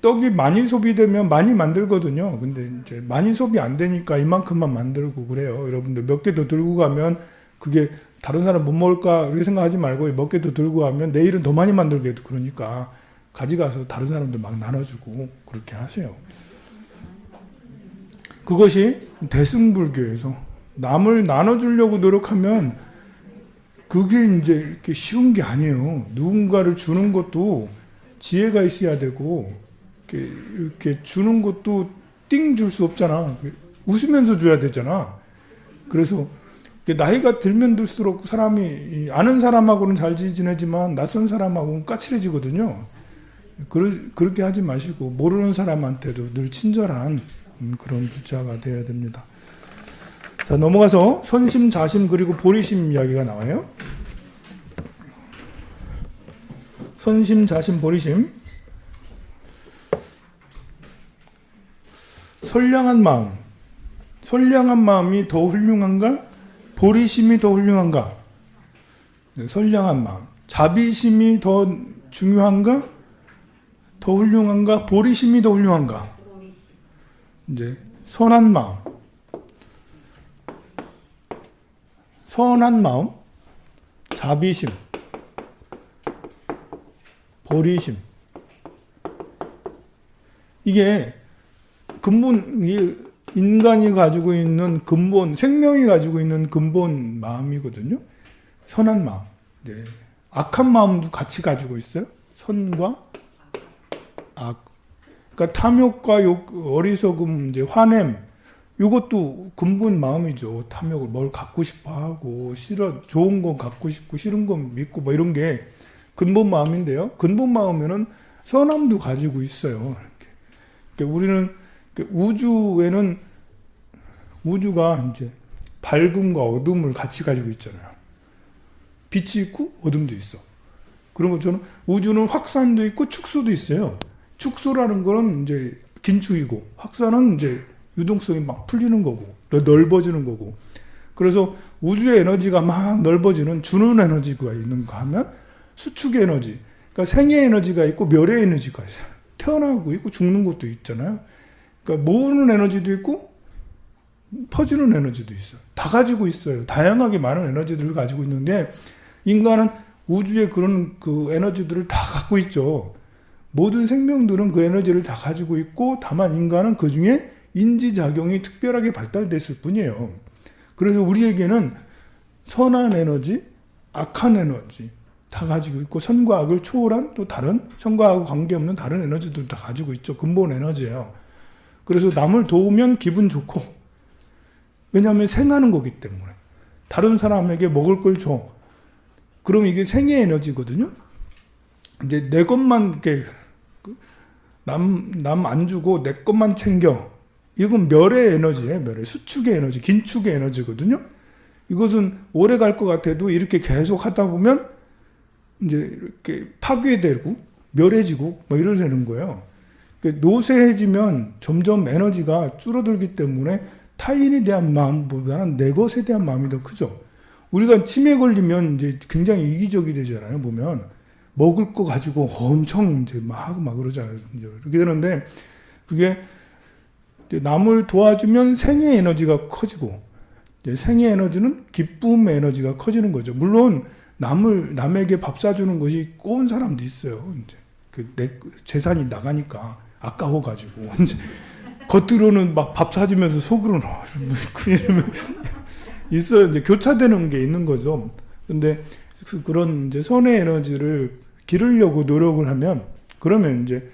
떡이 많이 소비되면 많이 만들거든요. 근데 이제 많이 소비 안 되니까 이만큼만 만들고 그래요. 여러분들 몇 개 더 들고 가면 그게 다른 사람 못 먹을까 이렇게 생각하지 말고 몇 개 더 들고 가면 내일은 더 많이 만들게 해도 그러니까 가져가서 다른 사람들 막 나눠주고 그렇게 하세요. 그것이 대승불교에서 남을 나눠주려고 노력하면 그게 이제 이렇게 쉬운 게 아니에요. 누군가를 주는 것도 지혜가 있어야 되고 이렇게 주는 것도 띵 줄 수 없잖아. 웃으면서 줘야 되잖아. 그래서 나이가 들면 들수록 사람이 아는 사람하고는 잘 지내지만 낯선 사람하고는 까칠해지거든요. 그렇게 하지 마시고 모르는 사람한테도 늘 친절한 그런 부자가 되어야 됩니다. 자, 넘어가서 선심, 자심 그리고 보리심 이야기가 나와요. 선심, 자심, 보리심. 선량한 마음이 더 훌륭한가? 보리심이 더 훌륭한가? 선량한 마음. 자비심이 더 중요한가? 더 훌륭한가? 보리심이 더 훌륭한가? 이제 선한 마음, 자비심, 보리심. 이게 근본 인간이 가지고 있는 근본, 생명이 가지고 있는 근본 마음이거든요. 선한 마음. 네. 악한 마음도 같이 가지고 있어요. 선과 악. 그러니까 탐욕과 욕, 어리석음, 이제 화냄, 이것도 근본 마음이죠. 탐욕을 뭘 갖고 싶어 하고, 싫어, 좋은 거 갖고 싶고, 싫은 거 믿고, 뭐 이런 게 근본 마음인데요. 근본 마음에는 선함도 가지고 있어요. 그러니까 우리는 우주에는 우주가 이제 밝음과 어둠을 같이 가지고 있잖아요. 빛이 있고 어둠도 있어. 그런 것처럼 우주는 확산도 있고 축소도 있어요. 축소라는 거는 이제 긴축이고, 확산은 이제 유동성이 막 풀리는 거고, 넓어지는 거고. 그래서 우주의 에너지가 막 넓어지는 주는 에너지가 있는가 하면 수축의 에너지. 그러니까 생의 에너지가 있고 멸의 에너지가 있어요. 태어나고 있고 죽는 것도 있잖아요. 그러니까 모으는 에너지도 있고 퍼지는 에너지도 있어요. 다 가지고 있어요. 다양하게 많은 에너지들을 가지고 있는데 인간은 우주의 그런 그 에너지들을 다 갖고 있죠. 모든 생명들은 그 에너지를 다 가지고 있고 다만 인간은 그 중에 인지작용이 특별하게 발달됐을 뿐이에요. 그래서 우리에게는 선한 에너지, 악한 에너지 다 가지고 있고 선과 악을 초월한 또 다른 선과 악과 관계없는 다른 에너지들 다 가지고 있죠. 근본 에너지예요. 그래서 남을 도우면 기분 좋고, 왜냐하면 생하는 거기 때문에. 다른 사람에게 먹을 걸 줘. 그럼 이게 생의 에너지거든요. 이제 내 것만 이렇게 남 안 주고 내 것만 챙겨. 이건 멸의 에너지예요. 멸의 수축의 에너지, 긴축의 에너지거든요. 이것은 오래 갈 것 같아도 이렇게 계속 하다 보면 이제 이렇게 파괴되고 멸해지고 뭐 이러는 거예요. 노쇠해지면 점점 에너지가 줄어들기 때문에 타인에 대한 마음보다는 내 것에 대한 마음이 더 크죠. 우리가 치매 걸리면 이제 굉장히 이기적이 되잖아요. 보면 먹을 거 가지고 엄청 이제 막 그러잖아요. 이렇게 되는데 그게 남을 도와주면 생의 에너지가 커지고 생의 에너지는 기쁨의 에너지가 커지는 거죠. 물론 남에게 밥 사주는 것이 꼬운 사람도 있어요. 이제 내 재산이 나가니까 아까워가지고 이제 겉으로는 막 밥 사주면서 속으로는 이러면 있어요. 이제 교차되는 게 있는 거죠. 근데 그런 이제 선의 에너지를 기르려고 노력을 하면 그러면 이제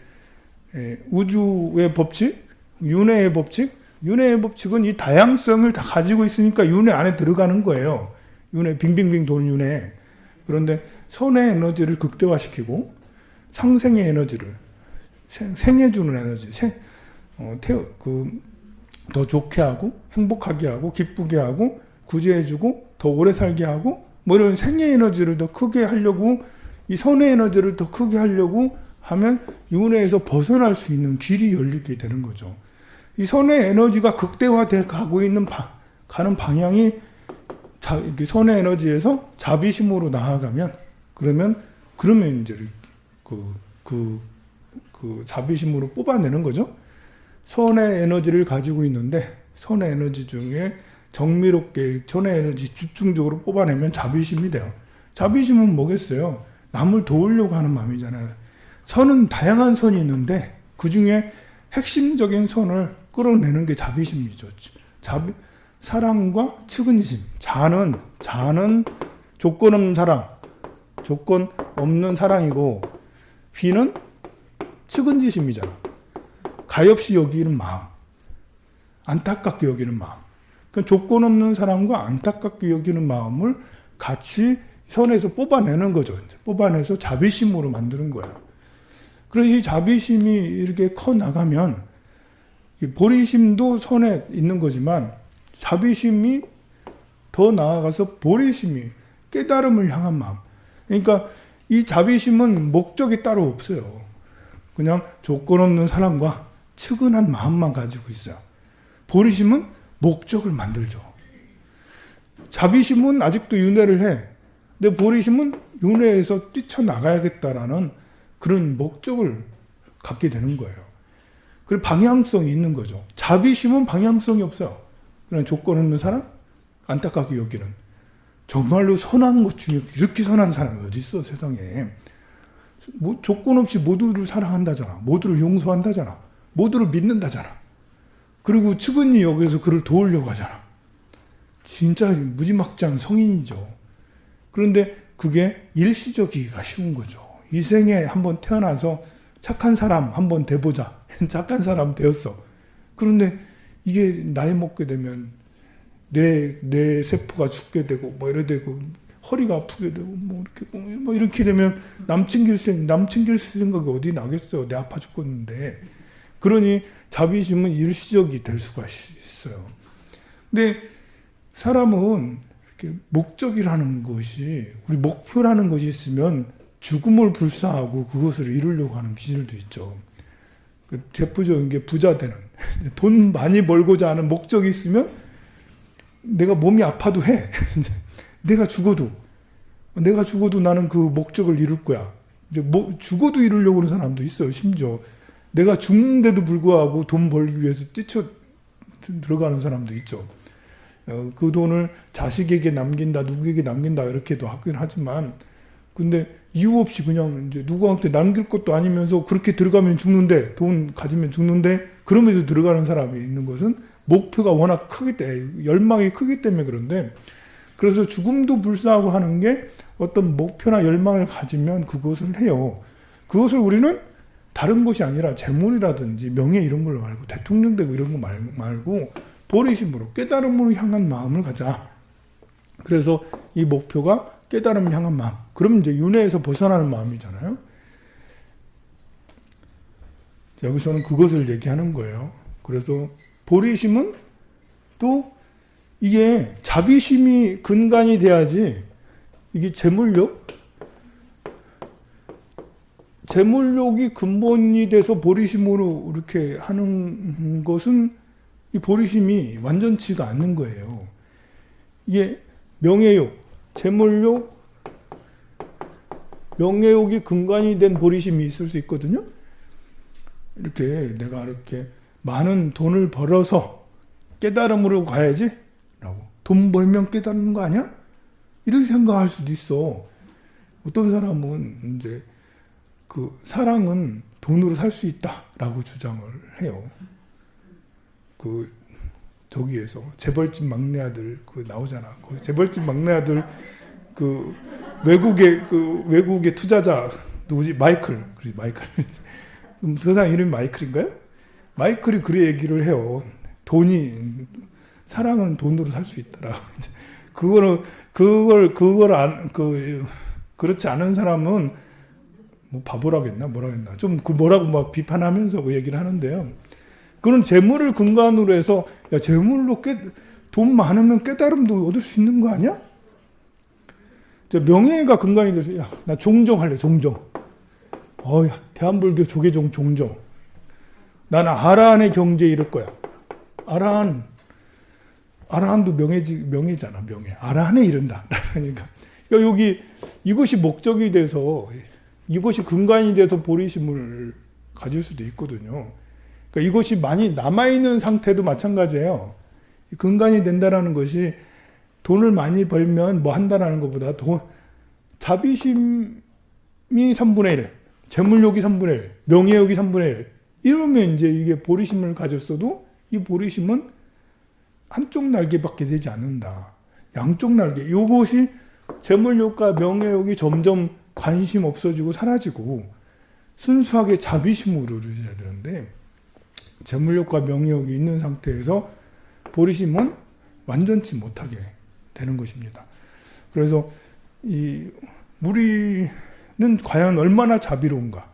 우주의 법칙, 윤회의 법칙은 이 다양성을 다 가지고 있으니까 윤회 안에 들어가는 거예요. 윤회 빙빙빙 도는 윤회. 그런데 선의 에너지를 극대화시키고 상생의 에너지를 생해주는 에너지, 더 좋게 하고 행복하게 하고 기쁘게 하고 구제해주고 더 오래 살게 하고 뭐 이런 생의 에너지를 더 크게 하려고 이 선의 에너지를 더 크게 하려고 하면 윤회에서 벗어날 수 있는 길이 열리게 되는 거죠. 이 선의 에너지가 극대화돼 가고 있는 가는 방향이 선의 에너지에서 자비심으로 나아가면 그러면 이제 그 자비심으로 뽑아내는 거죠. 선의 에너지를 가지고 있는데 선의 에너지 중에 정밀롭게 선의 에너지 집중적으로 뽑아내면 자비심이 돼요. 자비심은 뭐겠어요? 남을 도우려고 하는 마음이잖아요. 선은 다양한 선이 있는데 그 중에 핵심적인 선을 끌어내는 게 자비심이죠. 사랑과 측은심. 자는 조건 없는 사랑, 조건 없는 사랑이고 비는 측은지심이잖아. 가엾이 여기는 마음, 안타깝게 여기는 마음. 그러니까 조건 없는 사랑과 안타깝게 여기는 마음을 같이 선에서 뽑아내는 거죠. 뽑아내서 자비심으로 만드는 거예요. 그래서 이 자비심이 이렇게 커 나가면 보리심도 선에 있는 거지만 자비심이 더 나아가서 보리심이 깨달음을 향한 마음. 그러니까 이 자비심은 목적이 따로 없어요. 그냥 조건 없는 사랑과 측은한 마음만 가지고 있어요. 보리심은 목적을 만들죠. 자비심은 아직도 윤회를 해. 근데 보리심은 윤회에서 뛰쳐나가야겠다라는 그런 목적을 갖게 되는 거예요. 그리고 방향성이 있는 거죠. 자비심은 방향성이 없어요. 그냥 조건 없는 사랑, 안타깝게 여기는. 정말로 선한 것 중에 이렇게 선한 사람이 어디 있어 세상에. 조건 없이 모두를 사랑한다잖아. 모두를 용서한다잖아. 모두를 믿는다잖아. 그리고 측은히 여기서 그를 도우려고 하잖아. 진짜 무지막지한 성인이죠. 그런데 그게 일시적이기가 쉬운 거죠. 이 생에 한번 태어나서 착한 사람 한번 돼보자. 착한 사람 되었어. 그런데 이게 나이 먹게 되면 뇌 세포가 죽게 되고 뭐 이래 되고 허리가 아프게 되고 뭐 이렇게 되면 남 챙길 생각이 어디 나겠어요. 내 아파 죽겠는데. 그러니 자비심은 일시적이 될 수가 있어요. 근데 사람은 이렇게 목적이라는 것이, 우리 목표라는 것이 있으면 죽음을 불사하고 그것을 이루려고 하는 기질도 있죠. 대표적인 게 부자 되는, 돈 많이 벌고자 하는 목적이 있으면 내가 몸이 아파도 해. 내가 죽어도 나는 그 목적을 이룰 거야. 이제 죽어도 이루려고 하는 사람도 있어요. 심지어 내가 죽는데도 불구하고 돈 벌기 위해서 뛰쳐 들어가는 사람도 있죠. 그 돈을 자식에게 남긴다, 누구에게 남긴다 이렇게도 하긴 하지만, 근데 이유 없이 그냥 이제 누구한테 남길 것도 아니면서 그렇게 들어가면 죽는데, 돈 가지면 죽는데 그러면서 들어가는 사람이 있는 것은 목표가 워낙 크기 때문에, 열망이 크기 때문에 그런데, 그래서 죽음도 불사하고 하는 게 어떤 목표나 열망을 가지면 그것을 해요. 그것을 우리는 다른 것이 아니라 재물이라든지 명예 이런 걸로 말고, 대통령 되고 이런 거 말고 보리심으로 깨달음으로 향한 마음을 가자. 그래서 이 목표가 깨달음을 향한 마음. 그럼 이제 윤회에서 벗어나는 마음이잖아요. 여기서는 그것을 얘기하는 거예요. 그래서 보리심은 또 이게 자비심이 근간이 돼야지, 이게 재물욕이 근본이 돼서 보리심으로 이렇게 하는 것은 이 보리심이 완전치가 않는 거예요. 이게 명예욕, 재물욕, 명예욕이 근간이 된 보리심이 있을 수 있거든요. 이렇게 내가 이렇게 많은 돈을 벌어서 깨달음으로 가야지 라고, 돈 벌면 깨달는 거 아니야? 이렇게 생각할 수도 있어. 어떤 사람은 이제 그 사랑은 돈으로 살 수 있다라고 주장을 해요. 그 저기에서 재벌집 막내 아들 그 나오잖아. 그 재벌집 막내 아들 그 외국의 투자자 누구지? 마이클. 그 사람 이름이 마이클인가요? 마이클이 그래 얘기를 해요. 사랑은 돈으로 살 수 있다라고. 그렇지 않은 사람은 뭐 바보라겠나 뭐라겠나 좀 뭐라고 막 비판하면서 그 얘기를 하는데요. 그런 재물을 근간으로 해서 야, 재물로 돈 많으면 깨달음도 얻을 수 있는 거 아니야? 명예가 근간이 돼서 야, 나 종정할래. 종정. 대한불교 조계종 종정. 나는 아라한의 경지에 이를 거야. 아라한도 명예잖아. 명예. 아라한에 이른다. 그러니까 여기 이것이 목적이 돼서, 이것이 근간이 돼서 보리심을 가질 수도 있거든요. 그러니까 이것이 많이 남아있는 상태도 마찬가지예요. 근간이 된다라는 것이 돈을 많이 벌면 뭐 한다라는 것보다 자비심이 3분의 1, 재물욕이 3분의 1, 명예욕이 3분의 1 이러면 이제 이게 보리심을 가졌어도 이 보리심은 한쪽 날개밖에 되지 않는다. 양쪽 날개. 이것이 재물욕과 명예욕이 점점 관심 없어지고 사라지고 순수하게 자비심으로 이루어져야 되는데, 재물욕과 명예욕이 있는 상태에서 보리심은 완전치 못하게 되는 것입니다. 그래서 이 우리는 과연 얼마나 자비로운가?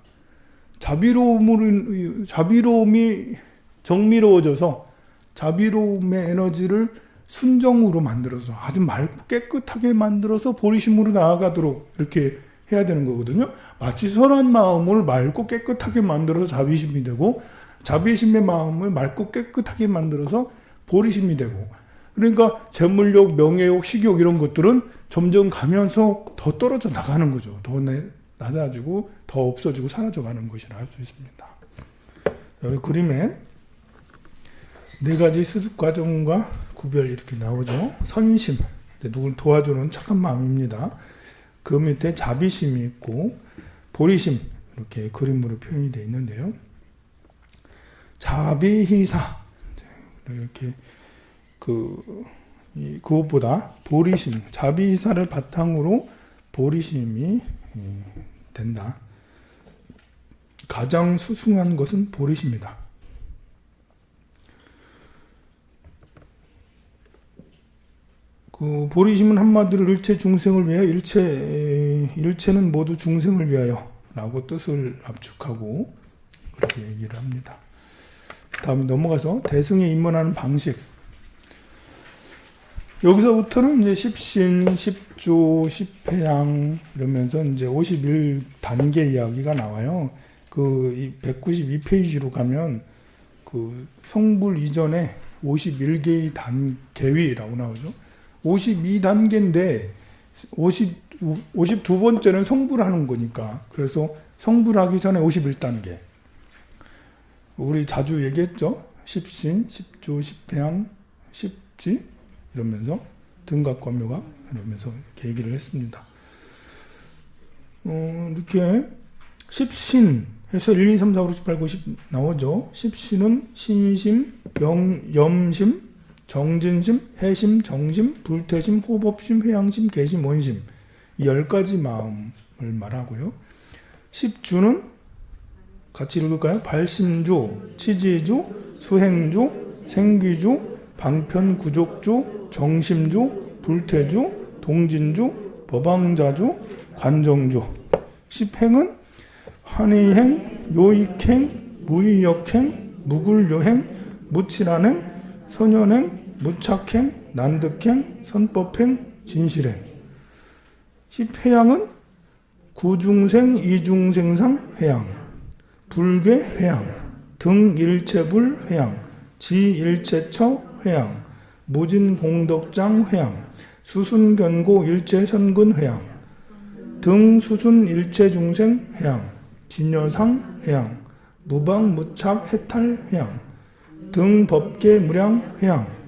자비로움이 정밀어져서 자비로움의 에너지를 순정으로 만들어서 아주 맑고 깨끗하게 만들어서 보리심으로 나아가도록 이렇게 해야 되는 거거든요. 마치 선한 마음을 맑고 깨끗하게 만들어서 자비심이 되고, 자비심의 마음을 맑고 깨끗하게 만들어서 보리심이 되고, 그러니까 재물욕, 명예욕, 식욕 이런 것들은 점점 가면서 더 떨어져 나가는 거죠. 더 낮아지고 더 없어지고 사라져가는 것이라 할 수 있습니다. 여기 그림에 4가지 수습 과정과 구별 이렇게 나오죠. 선심, 누굴 도와주는 착한 마음입니다. 그 밑에 자비심이 있고 보리심 이렇게 그림으로 표현이 되어 있는데요. 자비희사, 이렇게 그것보다 보리심, 자비사를 바탕으로 보리심이 된다. 가장 수승한 것은 보리심이다. 그 보리심은 한마디로 일체 중생을 위하여, 일체는 모두 중생을 위하여 라고 뜻을 압축하고 그렇게 얘기를 합니다. 다음 넘어가서 대승에 입문하는 방식. 여기서부터는 이제 십신, 십주, 십회양 이러면서 이제 51단계 이야기가 나와요. 그 192페이지로 가면 그 성불 이전에 51개의 계위라고 나오죠. 52단계인데 52번째는 성불하는 거니까. 그래서 성불하기 전에 51단계. 우리 자주 얘기했죠. 십신, 십주, 십회양, 십지 이러면서 등각과 묘각 이러면서 이렇게 얘기를 했습니다. 이렇게 십신 해서 1, 2, 3, 4, 5, 6, 7, 8, 9, 10 나오죠. 십신은 신심, 염심, 정진심, 해심, 정심, 불태심, 호법심, 회양심, 개심, 원심 이 10가지 마음을 말하고요. 십주는 같이 읽을까요? 발심주, 치지주, 수행주, 생기주, 방편구족주, 정심주, 불태주, 동진주, 법왕자주, 관정주. 십행은 환의행, 요익행, 무의역행, 무굴요행, 무칠한행, 선연행, 무착행, 난득행, 선법행, 진실행. 십회양은 구중생, 이중생상 회양, 불괴 회양, 등일체불 회양, 지일체처 회양, 무진공덕장 회양, 수순견고 일체선근 회양, 등수순일체중생 회양, 진여상 회양, 무방무착 해탈 회양, 등법계무량 회양.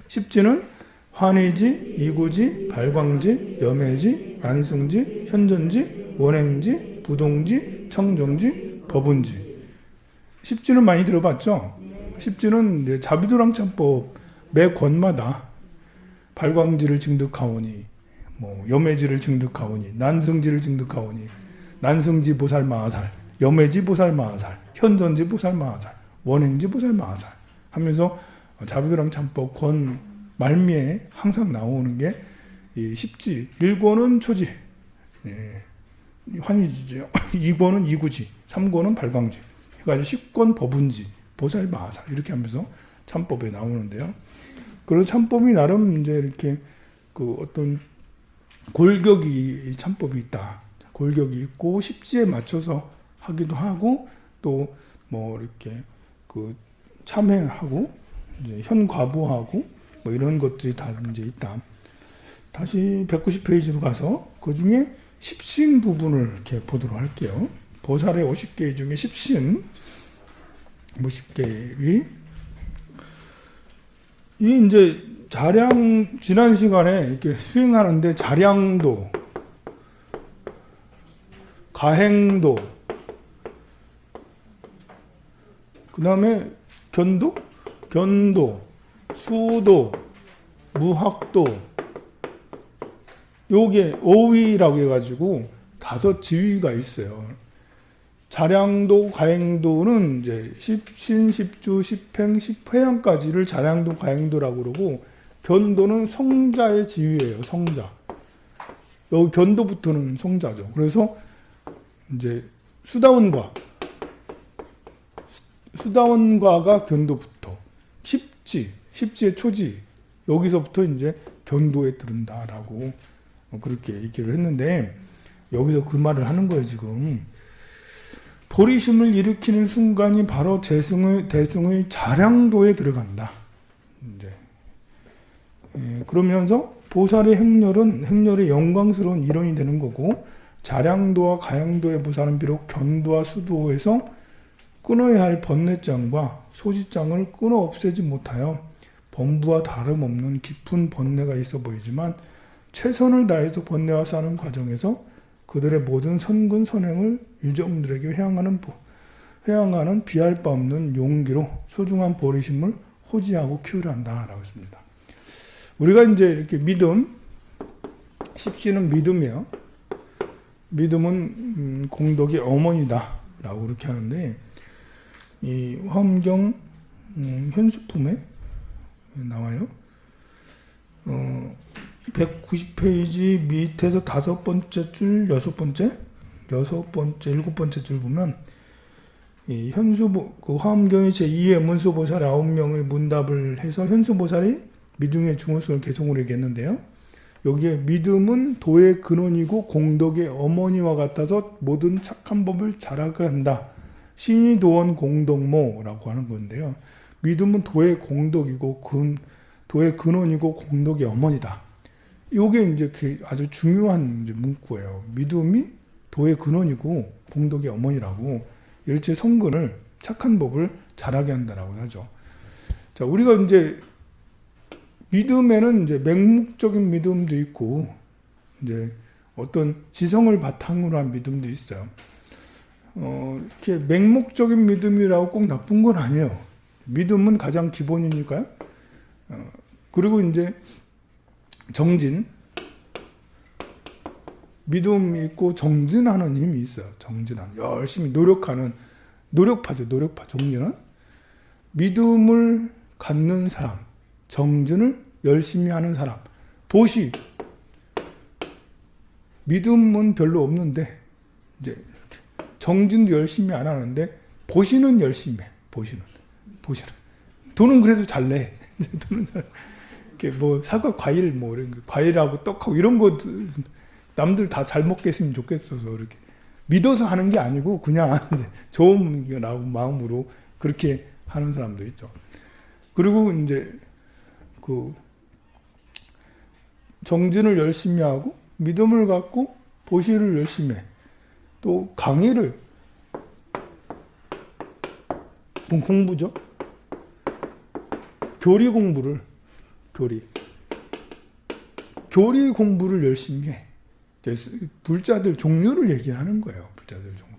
십지는 환희지, 이구지, 발광지, 염해지, 난승지, 현전지, 원행지, 부동지, 청정지, 법운지. 십지는 많이 들어봤죠? 십지는 자비도랑참법 매 권마다 발광지를 증득하오니, 염해지를 증득하오니, 난승지를 증득하오니, 난승지 보살 마하살, 염해지 보살 마하살, 현전지 보살 마하살, 원행지 보살 마하살 하면서 자비도랑참법 권 말미에 항상 나오는 게 이 십지. 1권은 초지, 환희지죠. 2권은 이구지, 3권은 발광지. 그러니까 10권 법운지, 보살 마하살 이렇게 하면서 참법에 나오는데요. 그래서 참법이 나름 이제 이렇게 그 어떤 골격이 참법이 있다. 골격이 있고 십지에 맞춰서 하기도 하고 또 이렇게 그 참회하고 이제 현과부하고 이런 것들이 다 이제 있다. 다시 190페이지로 가서 그 중에 십신 부분을 이렇게 보도록 할게요. 보살의 50개 중에 십신 50개의 이 이제 자량 지난 시간에 이렇게 수행하는데 자량도, 가행도, 그 다음에 견도, 수도, 무학도, 요게 오위라고 해가지고 5지위가 있어요. 자량도, 가행도는 이제 십신, 십주, 십행, 십회양까지를 자량도, 가행도라고 그러고, 견도는 성자의 지위예요. 성자. 여기 견도부터는 성자죠. 그래서 이제 수다원과가 견도부터, 십지의 초지, 여기서부터 이제 견도에 들은다라고 그렇게 얘기를 했는데, 여기서 그 말을 하는 거예요, 지금. 보리심을 일으키는 순간이 바로 대승의 자량도에 들어간다. 이제 그러면서 보살의 행렬의 영광스러운 일원이 되는 거고, 자량도와 가양도의 보살은 비록 견도와 수도에서 끊어야 할 번뇌장과 소지장을 끊어 없애지 못하여 범부와 다름없는 깊은 번뇌가 있어 보이지만, 최선을 다해서 번뇌와 싸는 과정에서 그들의 모든 선근 선행을 유정들에게 회항하는 비할 바 없는 용기로 소중한 보리심을 호지하고 키우려 한다라고 했습니다. 우리가 이제 이렇게 믿음, 십시는 믿음이에요. 믿음은 공덕의 어머니다라고 그렇게 하는데, 이 화엄경 현수품에 나와요. 190페이지 밑에서 5번째 줄, 6번째, 7번째 줄 보면 이 그 화엄경의 제2의 문수보살 9명의 문답을 해서 현수보살이 믿음의 중요성을 개성으로 얘기했는데요. 여기에 믿음은 도의 근원이고 공덕의 어머니와 같아서 모든 착한 법을 잘하게 한다. 신이 도원 공덕모라고 하는 건데요. 믿음은 도의 공덕이고 도의 근원이고 공덕의 어머니다. 이게 이제 아주 중요한 이제 문구예요. 믿음이 도의 근원이고 공덕의 어머니라고 일체 성근을 착한 법을 잘하게 한다라고 하죠. 자, 우리가 이제 믿음에는 이제 맹목적인 믿음도 있고 이제 어떤 지성을 바탕으로 한 믿음도 있어요. 이렇게 맹목적인 믿음이라고 꼭 나쁜 건 아니에요. 믿음은 가장 기본이니까요. 그리고 이제 정진, 믿음이 있고 정진하는 힘이 있어요. 정진하는, 열심히 노력하는, 노력파죠. 노력파. 정진은 믿음을 갖는 사람, 정진을 열심히 하는 사람. 보시, 믿음은 별로 없는데 이제 정진도 열심히 안 하는데 보시는 열심히 해. 보시는 돈은 그래도 잘 내. 돈은 이렇게 뭐 사과, 과일, 뭐 이런 거, 과일하고 떡하고 이런 거 남들 다 잘 먹겠으면 좋겠어서 이렇게 믿어서 하는 게 아니고 그냥 이제 좋은 마음으로 그렇게 하는 사람도 있죠. 그리고 이제 그 정진을 열심히 하고 믿음을 갖고 보시를 열심히 해. 또 강의를 공부죠. 교리 공부를 열심히 해. 불자들 종류를 얘기하는 거예요. 불자들 종류.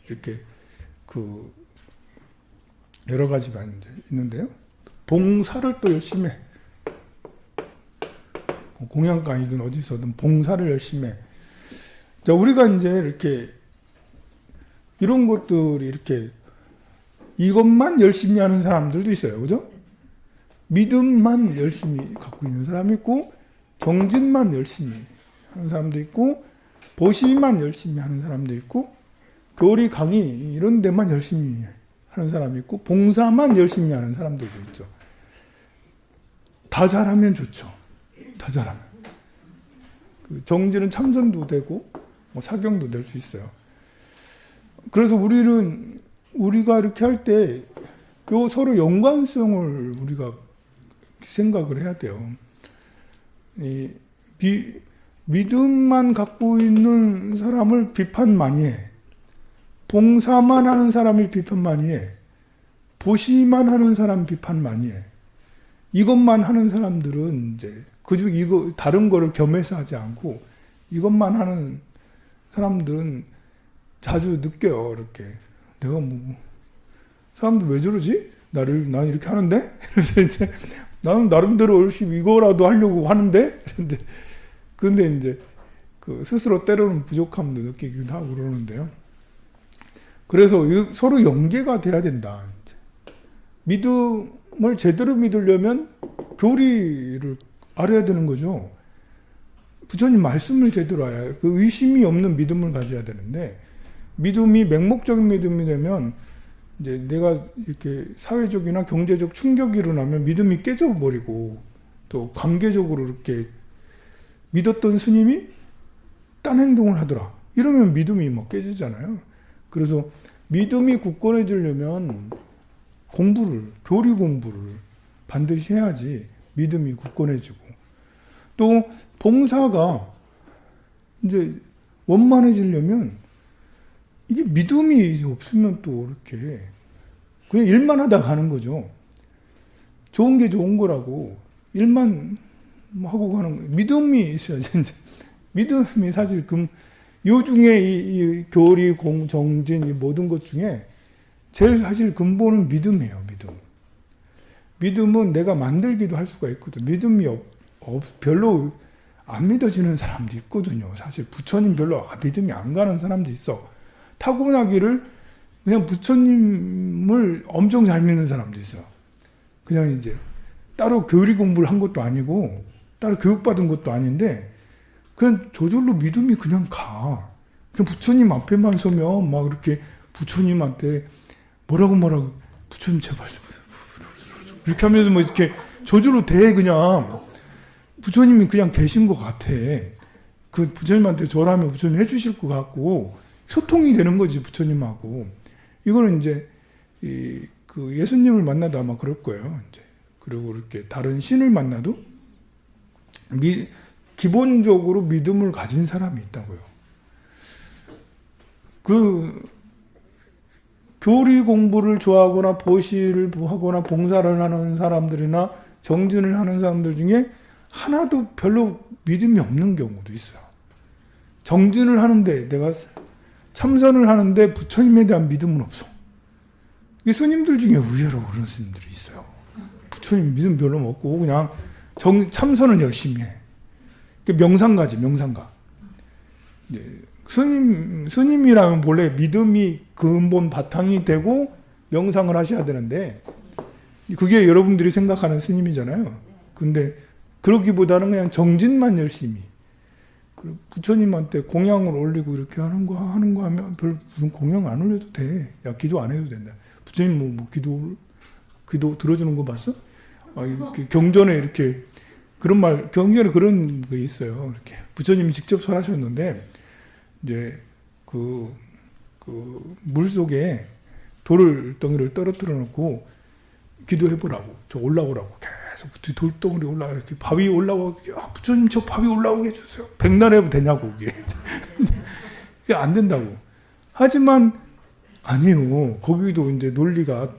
이렇게 그 여러 가지가 있는데요. 봉사를 또 열심히 해. 공양강이든 어디서든 봉사를 열심히 해. 자, 우리가 이제 이렇게 이런 것들이 이렇게 이것만 열심히 하는 사람들도 있어요. 그죠? 믿음만 열심히 갖고 있는 사람이 있고, 정진만 열심히 하는 사람도 있고, 보시만 열심히 하는 사람도 있고, 교리 강의 이런 데만 열심히 하는 사람이 있고, 봉사만 열심히 하는 사람들도 있죠. 다 잘하면 좋죠. 다 잘하면. 그 정진은 참선도 되고, 뭐 사경도 될 수 있어요. 그래서 우리가 이렇게 할 때 요 서로 연관성을 우리가 생각을 해야 돼요. 믿음만 갖고 있는 사람을 비판 많이 해. 봉사만 하는 사람을 비판 많이 해. 보시만 하는 사람 비판 많이 해. 이것만 하는 사람들은 이제 그중 이거 다른 거를 겸해서 하지 않고 이것만 하는 사람들은 자주 느껴요. 이렇게 내가 뭐 사람들 왜 저러지? 난 이렇게 하는데? 그래서 이제 나는 나름대로 열심히 이거라도 하려고 하는데? 근데 이제 그 스스로 때로는 부족함도 느끼기도 하고 그러는데요. 그래서 서로 연계가 돼야 된다. 믿음을 제대로 믿으려면 교리를 알아야 되는 거죠. 부처님 말씀을 제대로 알아야, 그 의심이 없는 믿음을 가져야 되는데, 믿음이 맹목적인 믿음이 되면 이제 내가 이렇게 사회적이나 경제적 충격이 일어나면 믿음이 깨져버리고, 또 관계적으로 이렇게 믿었던 스님이 딴 행동을 하더라. 이러면 믿음이 막 깨지잖아요. 그래서 믿음이 굳건해지려면 교리 공부를 반드시 해야지 믿음이 굳건해지고, 또 봉사가 이제 원만해지려면 이게 믿음이 없으면 또 이렇게 그냥 일만 하다 가는 거죠. 좋은 게 좋은 거라고 일만 하고 가는 거예요. 믿음이 있어야지. 믿음이 사실 요 중에 이 교리, 정진, 이 모든 것 중에 제일 사실 근본은 믿음이에요. 믿음. 믿음은 내가 만들기도 할 수가 있거든. 믿음이 별로 안 믿어지는 사람도 있거든요. 사실 부처님 별로 믿음이 안 가는 사람도 있어. 타고나기를 그냥 부처님을 엄청 잘 믿는 사람도 있어. 그냥 이제 따로 교리 공부를 한 것도 아니고 따로 교육받은 것도 아닌데 그냥 저절로 믿음이 그냥 가. 그냥 부처님 앞에만 서면 막 이렇게 부처님한테 뭐라고 부처님 제발 좀 이렇게 하면서 뭐 이렇게 저절로 돼. 그냥 부처님이 그냥 계신 것 같아. 그 부처님한테 절하면 부처님 해주실 것 같고 소통이 되는 거지 부처님하고. 이거는 이제 그 예수님을 만나도 아마 그럴 거예요. 이제 그리고 이렇게 다른 신을 만나도 기본적으로 믿음을 가진 사람이 있다고요. 그 교리 공부를 좋아하거나 보시를 하거나 봉사를 하는 사람들이나 정진을 하는 사람들 중에 하나도 별로 믿음이 없는 경우도 있어요. 정진을 하는데 내가 참선을 하는데 부처님에 대한 믿음은 없어. 이 스님들 중에 의외로 그런 스님들이 있어요. 부처님 믿음 별로 없고 그냥 참선은 열심히 해. 명상가지, 명상가. 스님이라면 원래 믿음이 근본 바탕이 되고 명상을 하셔야 되는데 그게 여러분들이 생각하는 스님이잖아요. 근데 그러기보다는 그냥 정진만 열심히 부처님한테 공양을 올리고 이렇게 하는 거 하면 별 무슨 공양 안 올려도 돼. 야 기도 안 해도 된다. 부처님 뭐 기도 들어주는 거 봤어? 경전에 이렇게 그런 말 경전에 그런 게 있어요. 이렇게 부처님이 직접 설하셨는데 이제 그 물 속에 돌덩이를 떨어뜨려 놓고 기도해 보라고. 저 올라오라고. 계속 돌덩이리 올라가 이렇게 바위 올라오고 부처님 저 바위 올라오게 해주세요. 백날 해도 되냐고 그게. 그게 안 된다고. 하지만 아니에요. 거기도 이제 논리가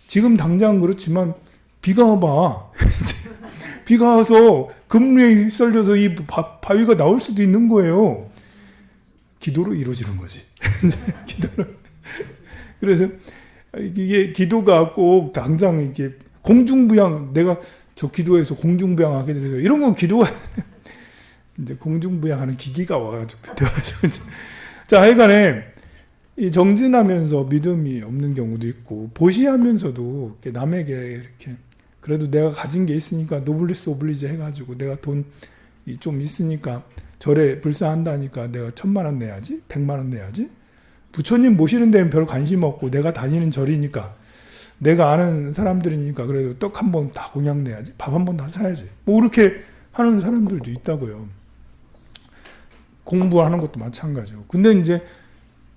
지금 당장 그렇지만 비가 와봐. 비가 와서 급류에 휩쓸려서 이 바위가 나올 수도 있는 거예요. 기도로 이루어지는 거지. 기도로. 그래서 이게 기도가 꼭 당장 이게 공중부양 내가 저 기도해서 공중부양하게 돼서 이런 건 기도가 이제 공중부양하는 기기가 와가지고 자 하여간에 이 정진하면서 믿음이 없는 경우도 있고 보시하면서도 남에게 이렇게 그래도 내가 가진 게 있으니까 노블리스 오블리제 해가지고 내가 돈이 좀 있으니까 절에 불사한다니까 내가 1,000만 원 내야지 100만 원 내야지 부처님 모시는 데는 별 관심 없고 내가 다니는 절이니까 내가 아는 사람들이니까 그래도 떡 한 번 다 공양 내야지 밥 한 번 다 사야지 뭐 그렇게 하는 사람들도 있다고요. 공부하는 것도 마찬가지고. 근데 이제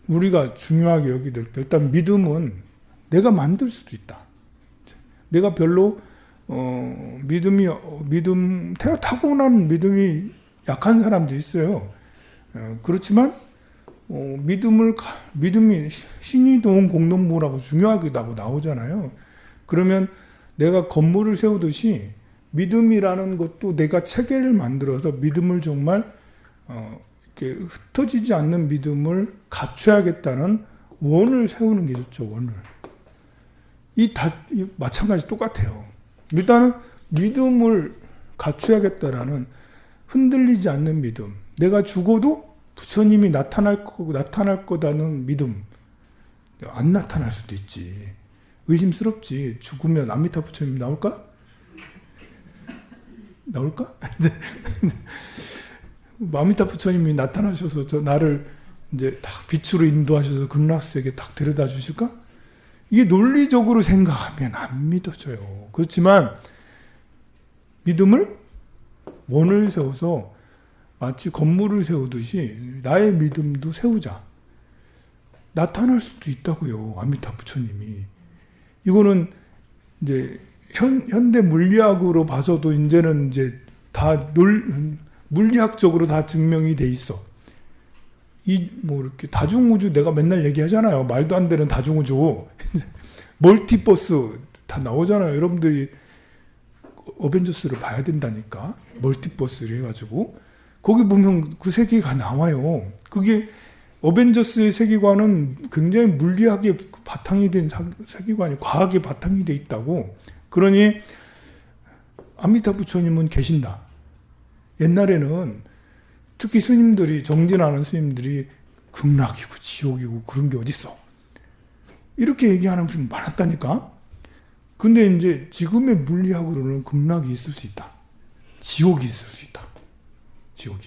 우리가 중요하게 여기들 일단 믿음은 내가 만들 수도 있다. 내가 별로 타고난 믿음이 약한 사람도 있어요. 그렇지만 믿음이 신이 도운 공동모라고 중요하다고 나오잖아요. 그러면 내가 건물을 세우듯이 믿음이라는 것도 내가 체계를 만들어서 믿음을 정말 이렇게 흩어지지 않는 믿음을 갖춰야겠다는 원을 세우는 게 좋죠. 원을. 마찬가지 똑같아요. 일단은 믿음을 갖춰야겠다라는 흔들리지 않는 믿음. 내가 죽어도 부처님이 나타날 거다는 믿음. 안 나타날 수도 있지. 의심스럽지. 죽으면 아미타 부처님 나올까? 나올까? 아미타 부처님이 나타나셔서 나를 이제 딱 빛으로 인도하셔서 극락세계 딱 데려다 주실까? 이게 논리적으로 생각하면 안 믿어져요. 그렇지만 믿음을 원을 세워서 마치 건물을 세우듯이 나의 믿음도 세우자. 나타날 수도 있다고요. 아미타 부처님이. 이거는 이제 현대 물리학으로 봐서도 이제는 이제 다 물리학적으로 다 증명이 돼 있어. 이렇게 다중우주 내가 맨날 얘기하잖아요. 말도 안 되는 다중우주. 멀티버스 다 나오잖아요. 여러분들이 어벤져스를 봐야 된다니까. 멀티버스를 해가지고. 거기 보면 그 세계가 나와요. 그게 어벤져스의 세계관은 굉장히 물리학에 바탕이 된 세계관이 과학에 바탕이 돼 있다고. 그러니 아미타 부처님은 계신다. 옛날에는 특히 스님들이 정진하는 스님들이 극락이고 지옥이고 그런 게 어딨어. 이렇게 얘기하는 분이 많았다니까. 근데 이제 지금의 물리학으로는 극락이 있을 수 있다. 지옥이 있을 수 있다. 지옥이.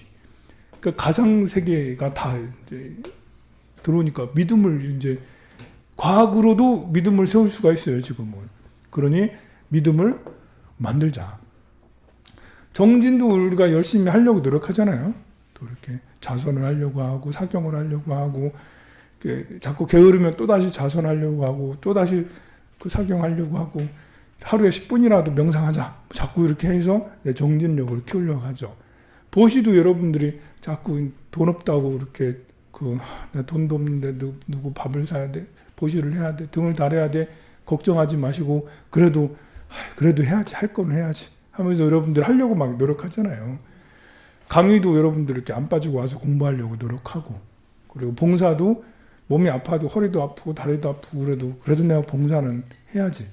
그러니까 가상 세계가 다 이제 들어오니까 믿음을 이제 과학으로도 믿음을 세울 수가 있어요, 지금은. 그러니 믿음을 만들자. 정진도 우리가 열심히 하려고 노력하잖아요. 또 이렇게 자선을 하려고 하고 사경을 하려고 하고 자꾸 게으르면 또다시 자선하려고 하고 또다시 그 사경하려고 하고 하루에 10분이라도 명상하자. 자꾸 이렇게 해서 내 정진력을 키우려고 하죠. 보시도 여러분들이 자꾸 돈 없다고 이렇게 내 돈도 없는데 누구 밥을 사야 돼. 보시를 해야 돼. 등을 달아야 돼. 걱정하지 마시고 그래도 해야지. 할 건 해야지. 하면서 여러분들 하려고 막 노력하잖아요. 강의도 여러분들 이렇게 안 빠지고 와서 공부하려고 노력하고 그리고 봉사도 몸이 아파도 허리도 아프고 다리도 아프고 그래도 내가 봉사는 해야지.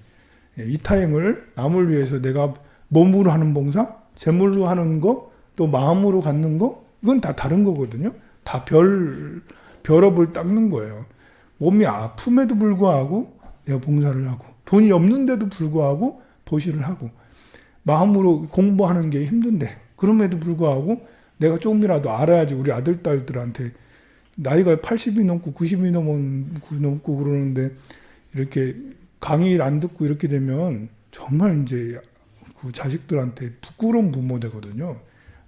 이타행을 남을 위해서 내가 몸으로 하는 봉사, 재물로 하는 거, 또 마음으로 갖는 거 이건 다 다른 거거든요. 다 별업을 닦는 거예요. 몸이 아픔에도 불구하고 내가 봉사를 하고 돈이 없는데도 불구하고 보시를 하고 마음으로 공부하는 게 힘든데 그럼에도 불구하고 내가 조금이라도 알아야지 우리 아들 딸들한테 나이가 80이 넘고 90이 넘고 그러는데 이렇게 강의를 안 듣고 이렇게 되면 정말 이제 그 자식들한테 부끄러운 부모 되거든요.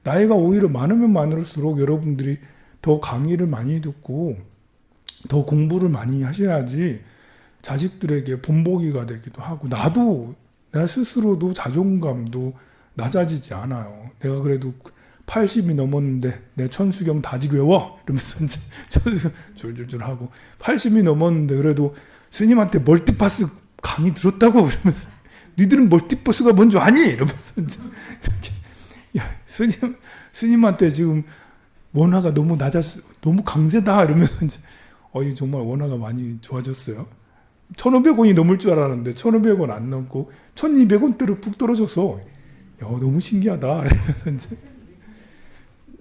나이가 오히려 많으면 많을수록 여러분들이 더 강의를 많이 듣고 더 공부를 많이 하셔야지 자식들에게 본보기가 되기도 하고 나 스스로도 자존감도 낮아지지 않아요. 내가 그래도 80이 넘었는데 내 천수경 다지 외워 이러면서 이제 천수경 줄줄줄 하고 80이 넘었는데 그래도 스님한테 멀티파스 강의 들었다고 그러면서 니들은 멀티파스가 뭔지 아니? 이러면서 이제 이렇게 야, 스님한테 지금 원화가 너무 낮았어. 너무 강세다 이러면서 이제 정말 원화가 많이 좋아졌어요. 1,500원이 넘을 줄 알았는데 1,500원 안 넘고 1,200원대로 푹 떨어졌어. 야, 너무 신기하다. 이러면서 이제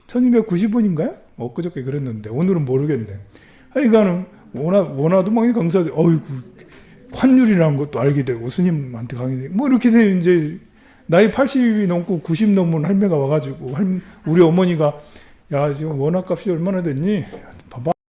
1,290원인가요? 엊그저께 그랬는데 오늘은 모르겠네. 하여간은 원화도 많이 강세돼. 어이구 환율이라는 것도 알게 되고 스님한테 강의되고 뭐 이렇게 돼 이제 나이 80이 넘고 90 넘은 할매가 와가지고 우리 어머니가 야 지금 원화값이 얼마나 됐니?